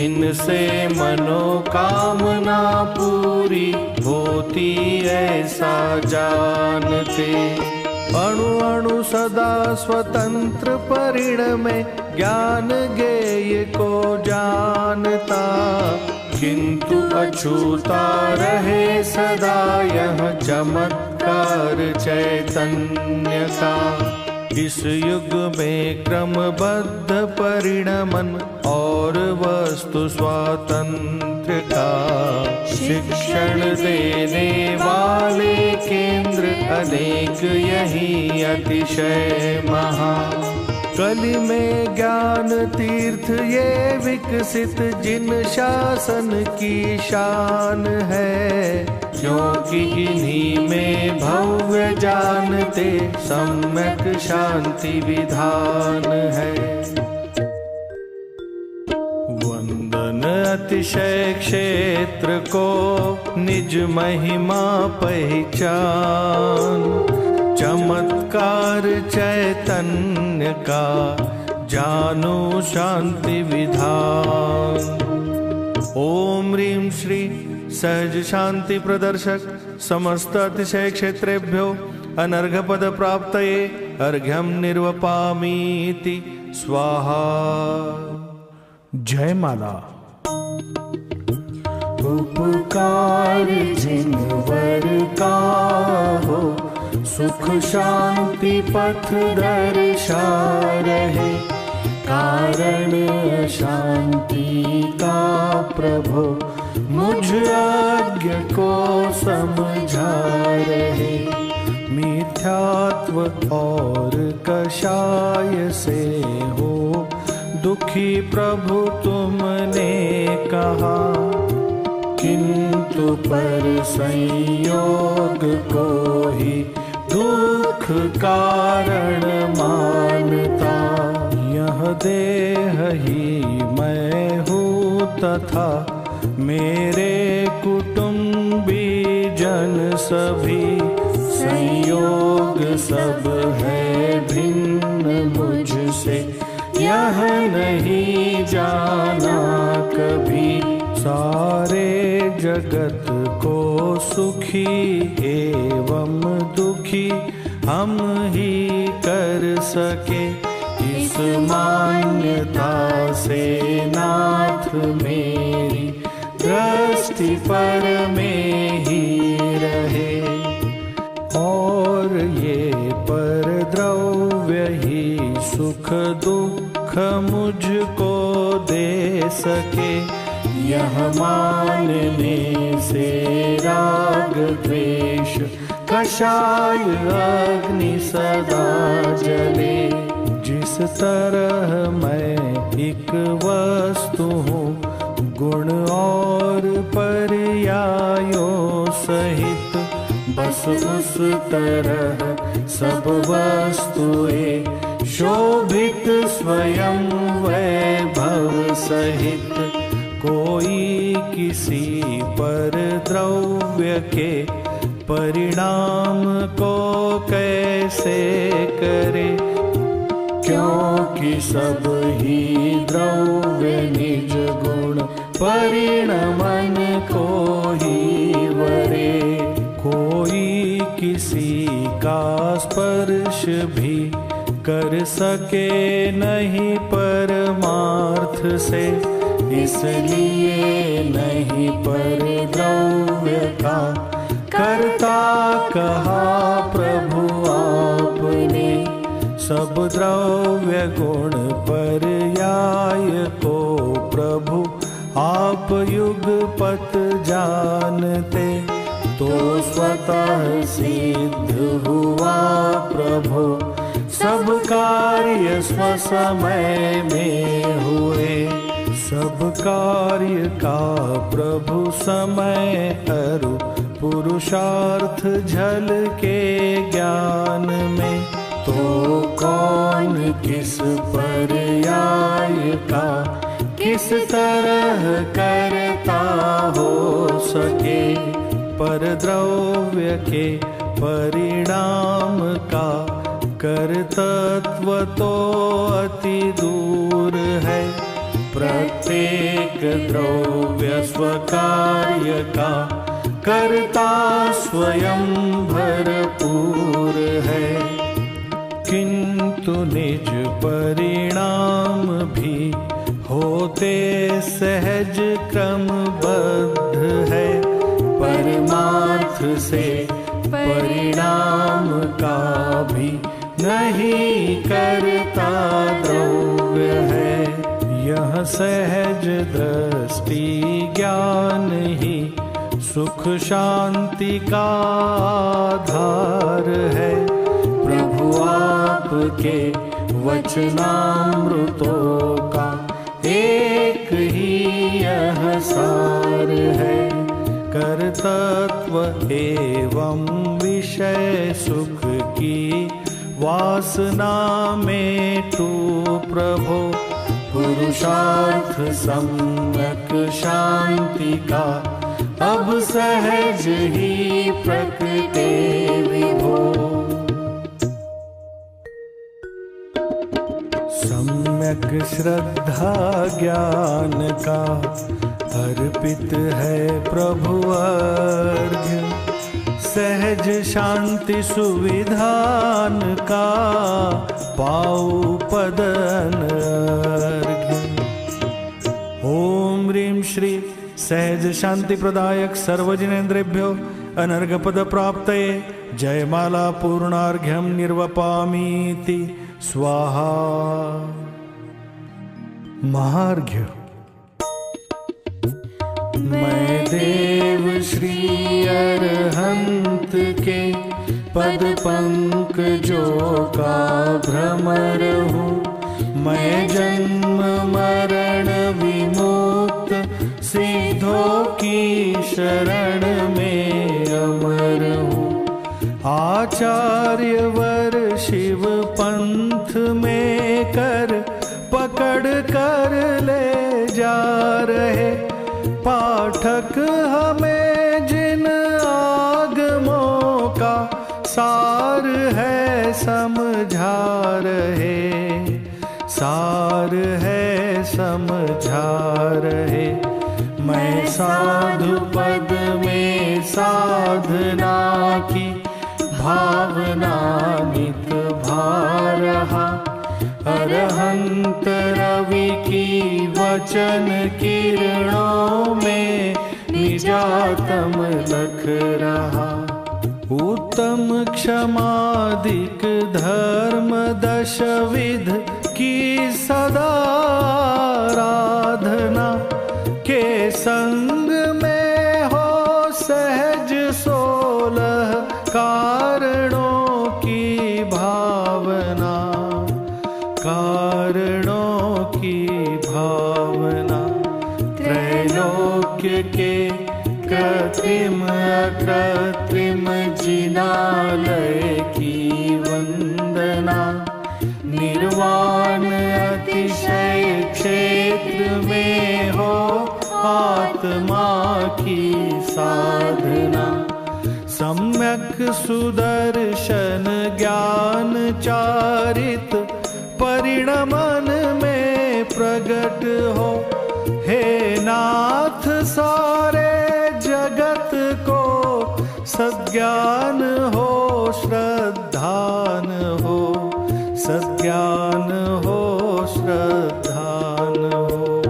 इनसे मनोकामना पूरी होती ऐसा जानते। अणु अणु सदा स्वतंत्र परिणमे ज्ञान ज्ञेय को जानता। किंतु अछूता रहे सदा यह चमत्कार चैतन्य का। इस युग में क्रमबद्ध परिणमन और वस्तु स्वातंत्र का शिक्षण देने वाले केंद्र अनेक यही अतिशय महा। कलि में ज्ञान तीर्थ ये विकसित जिन शासन की शान है, क्योंकि इन्हीं में भव्य जानते सम्यक शांति विधान है। वंदन अतिशय क्षेत्र को निज महिमा पहचान, चमत्कार चैतन्य का जानो शांति विधान। ओम ह्रीं श्री सहज शांति प्रदर्शक समस्त अतिशय क्षेत्रेभ्यो अनर्घ पद प्राप्तये अर्घ्यं निर्वपामीति स्वाहा। जय माला। उपकार जिनवर का हो, सुख शांति पथ दर्शा रहे। कारण शांति का प्रभु मुझ अज्ञ को समझा रहे। मिथ्यात्व और कषाय से हो दुखी प्रभु तुमने कहा, किंतु पर संयोग को ही दुख कारण मानता। यह देह ही मैं हूँ तथा मेरे कुटुंबी जन सभी, संयोग सब है भिन्न मुझसे यह नहीं जाना कभी। सारे जगत को सुखी एवं दुखी हम ही कर सके। इस मान्यता से नाथ मेरी दृष्टि पर में ही रहे, और ये पर द्रव्य ही सुख दुख मुझको दे सके। यह मानने से राग द्वेष कषाय अग्नि सदा जले। जिस तरह मैं एक वस्तु हूँ गुण और पर्यायों सहित, बस उस तरह सब वस्तुएं शोभित स्वयं वैभव सहित। कोई किसी पर द्रव्य के परिणाम को कैसे करे, क्योंकि सब ही द्रव्य निज गुण परिणमन को ही वरे। कोई किसी का स्पर्श भी कर सके नहीं परमार्थ से, इसलिए नहीं पर द्रव्य का कर्ता कहा प्रभु आपने। सब द्रव्य गुण पर्याय को प्रभु आप युगपत जानते, तो स्वतः सिद्ध हुआ प्रभु सब कार्य स्वसमय में हुए। सब कार्य का प्रभु समय अरु पुरुषार्थ झल के ज्ञान में, तो कौन किस पर्याय का किस तरह करता हो सके। पर द्रव्य के परिणाम का कर्तृत्व तो अति दूर है। प्रत्येक द्रव्य स्वकार्य का कर्ता स्वयं भरपूर है, किंतु निज परिणाम भी हो होते सहज क्रमबद्ध है, परमार्थ से परिणाम का भी नहीं करता द्रव्य है। यह सहज दृष्टि ज्ञान ही सुख शांति का आधार है। प्रभु आपके वचनामृतों का एक ही यह सार है। कर्तृत्व एवं विषय सुख की वासना में तू प्रभो, पुरुषार्थ सम्यक शांति का अब सहज ही प्रकटे विभो। सम्यक श्रद्धा ज्ञान का अर्पित है प्रभु अर्घ्य, सहज शांति सुविधान का पाऊ पदन अर्घ्य। ओम ह्रीं श्री सहज शांति प्रदायक सर्वजनेन्द्रेभ्यो अनर्घ पद प्राप्तये जयमाला पूर्णार्घ्यं निर्वपामीति स्वाहा। महार्घ्य। मैं देव श्री अरहंत के पद पंकजों का भ्रमर हूँ। मैं जन्म मरण विमुक्त सिद्धों की शरण में अमर हूँ। आचार्य वर शिव पंथ में कर पकड़ कर ले जा रहे, पाठक हमें जिन आगमों का सार है समझा रहे, सार है समझा रहे। मैं साधु पद में साधना की भावना नित भा रहा, अरहंत रवि की वचन किरणों में निजातम लख रहा। उत्तम क्षमादिक धर्म दशविध की सदा आराधना के संग में हो सहज 16 कारणों की भावना, कारणों की भावना। त्रैलोक्य के कृत्रिम अकृत्रिम जिनालय की वंदना, निर्वाण अतिशय क्षेत्र में हो आत्मा की साधना। सम्यक सुदर्शन ज्ञान चारित परिणमन में प्रगट हो, हे नाथ सारे जगत को सज्ञान हो, श्रद्धान हो, सज्ञान हो, श्रद्धान हो।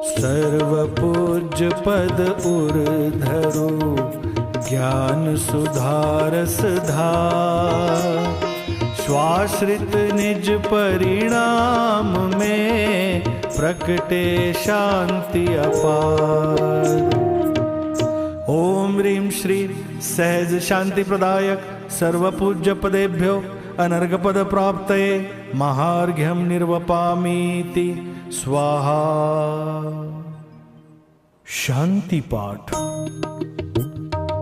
सर्व पूज्य पद उर्धरु ज्ञान सुधारस धार, स्वाश्रित निज परिणाम में प्रकटे शांति अपार। ओम ह्रीं श्री सहज शांति प्रदायक सर्वपूज्य पदेभ्यो अनर्घ पद प्राप्तये महार्घ्यं निर्वपामीति स्वाहा। शांति पाठ।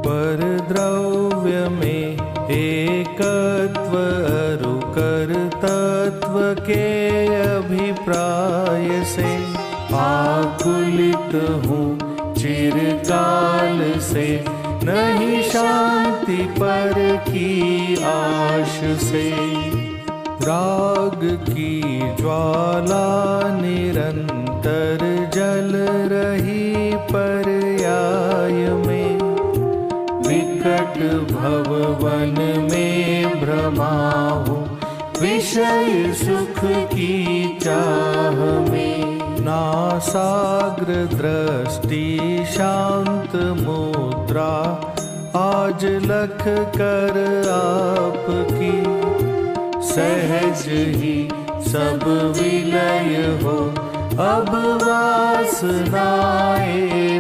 पर द्रव्य में एकत्व अरुकर तत्व के अभिप्राय से आकुलित हूँ चिरकाल से, नहीं शांति पर की आश से। राग की ज्वाला निरंतर जल रही पर्याय में, विकट भववन में भ्रमा हूँ विषय सुख की चाह में। नासाग्र दृष्टि शांत मुद्रा आज लख कर आपकी। सहज ही सब विलय हो अब वासनाएं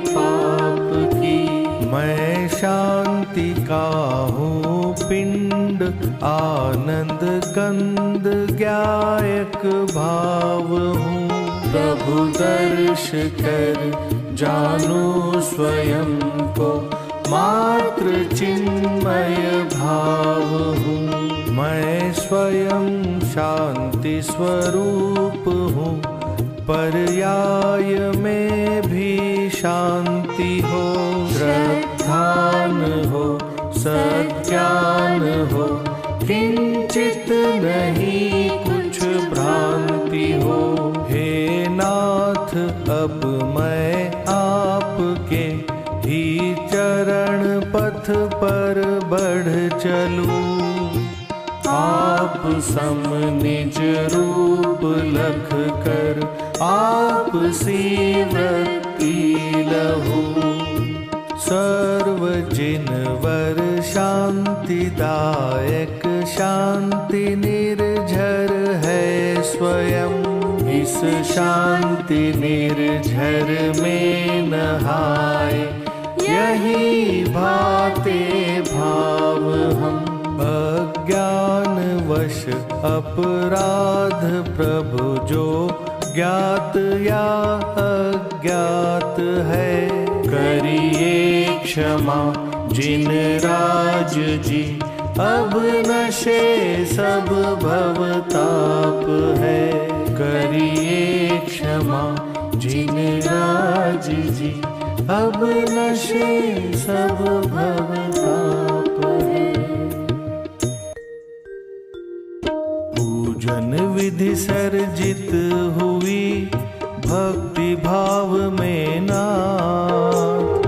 पाप की। मैं शांति का हूँ पिंड आनंद कंद ज्ञायक भाव हूँ। प्रभु दर्श कर जानू स्वयं को मात्र चिन्मय भाव हूँ। मैं स्वयं शांति स्वरूप हूँ पर्याय में भी शांति हो। श्रद्धान हो सज्ञान हो किंचित नहीं कुछ भ्रांति हो। हे नाथ अब मैं आपके ही चरण पथ पर बढ़ चलूं। आप सम निज रूप लख कर आप सी वृत्ति लहू। सर्व जिनवर शांतिदायक शांति निर्झर है स्वयं। इस शांति निर्झर में नहाए यही भाते भाव हम। अज्ञान वश अपराध प्रभु जो ज्ञात या अज्ञात है। करिए क्षमा जिन राज जी अब नशे सब भवताप है। करिए क्षमा जिन राज जी अब नशे सब भवताप है। पूजन विधि सर्जित हुई भक्ति भाव में नाथ।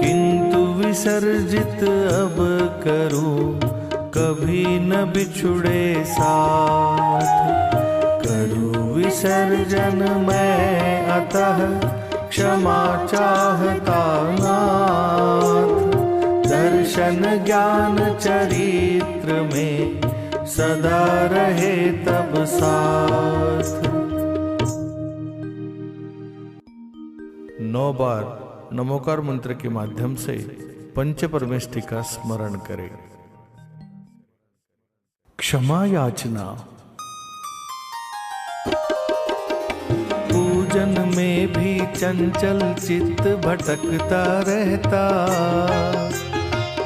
किंतु विसर्जित अब करूं कभी न बिछुड़े साथ। करूं विसर्जन मैं अतः क्षमा चाहता नाथ। दर्शन ज्ञान चरित्र में सदा रहे तब साथ। 9 बार नमोकार मंत्र के माध्यम से पंच परमेष्ठि का स्मरण करें। क्षमा याचना। पूजन में भी चंचल चित्त भटकता रहता।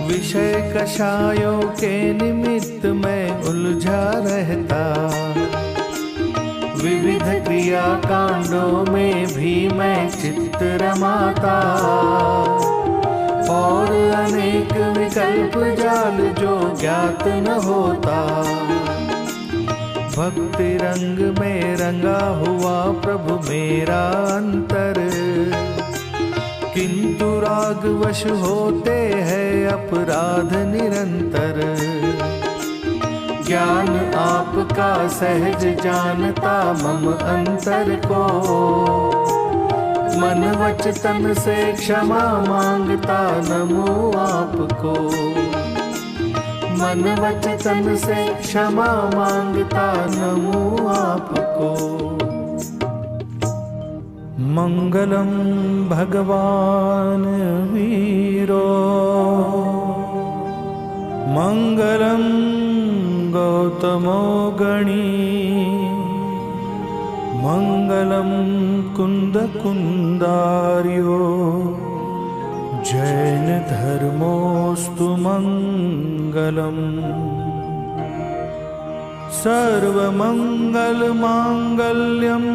विषय कषायों के निमित्त में उलझा रहता। विविध क्रिया कांडों में भी मैं चित्त रमाता। और अनेक विकल्प जाल जो ज्ञात न होता। भक्ति रंग में रंगा हुआ प्रभु मेरा अंतर। किंतु राग वश होते हैं अपराध निरंतर। ज्ञान आपका सहज जानता मम अंतर को। मन वच तन से क्षमा मांगता नमो आपको। मन वच तन से क्षमा मांगता नमो आपको। मंगलम भगवान वीरो मंगलम गौतमो गणी मंगलम कुंद कुंदार्यो जैन धर्मोस्तु मंगलम। सर्वमंगल मांगल्यम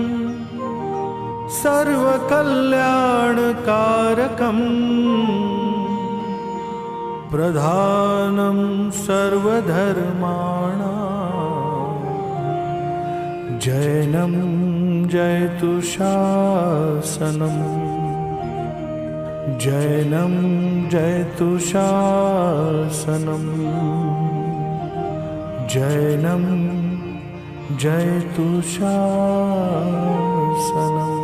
सर्वकल्याणकारकम् प्रधानं सर्वधर्माणां जैनं जयतु शासनम् जैनं जयतु शासनम् जैनं जयतु शासनम्।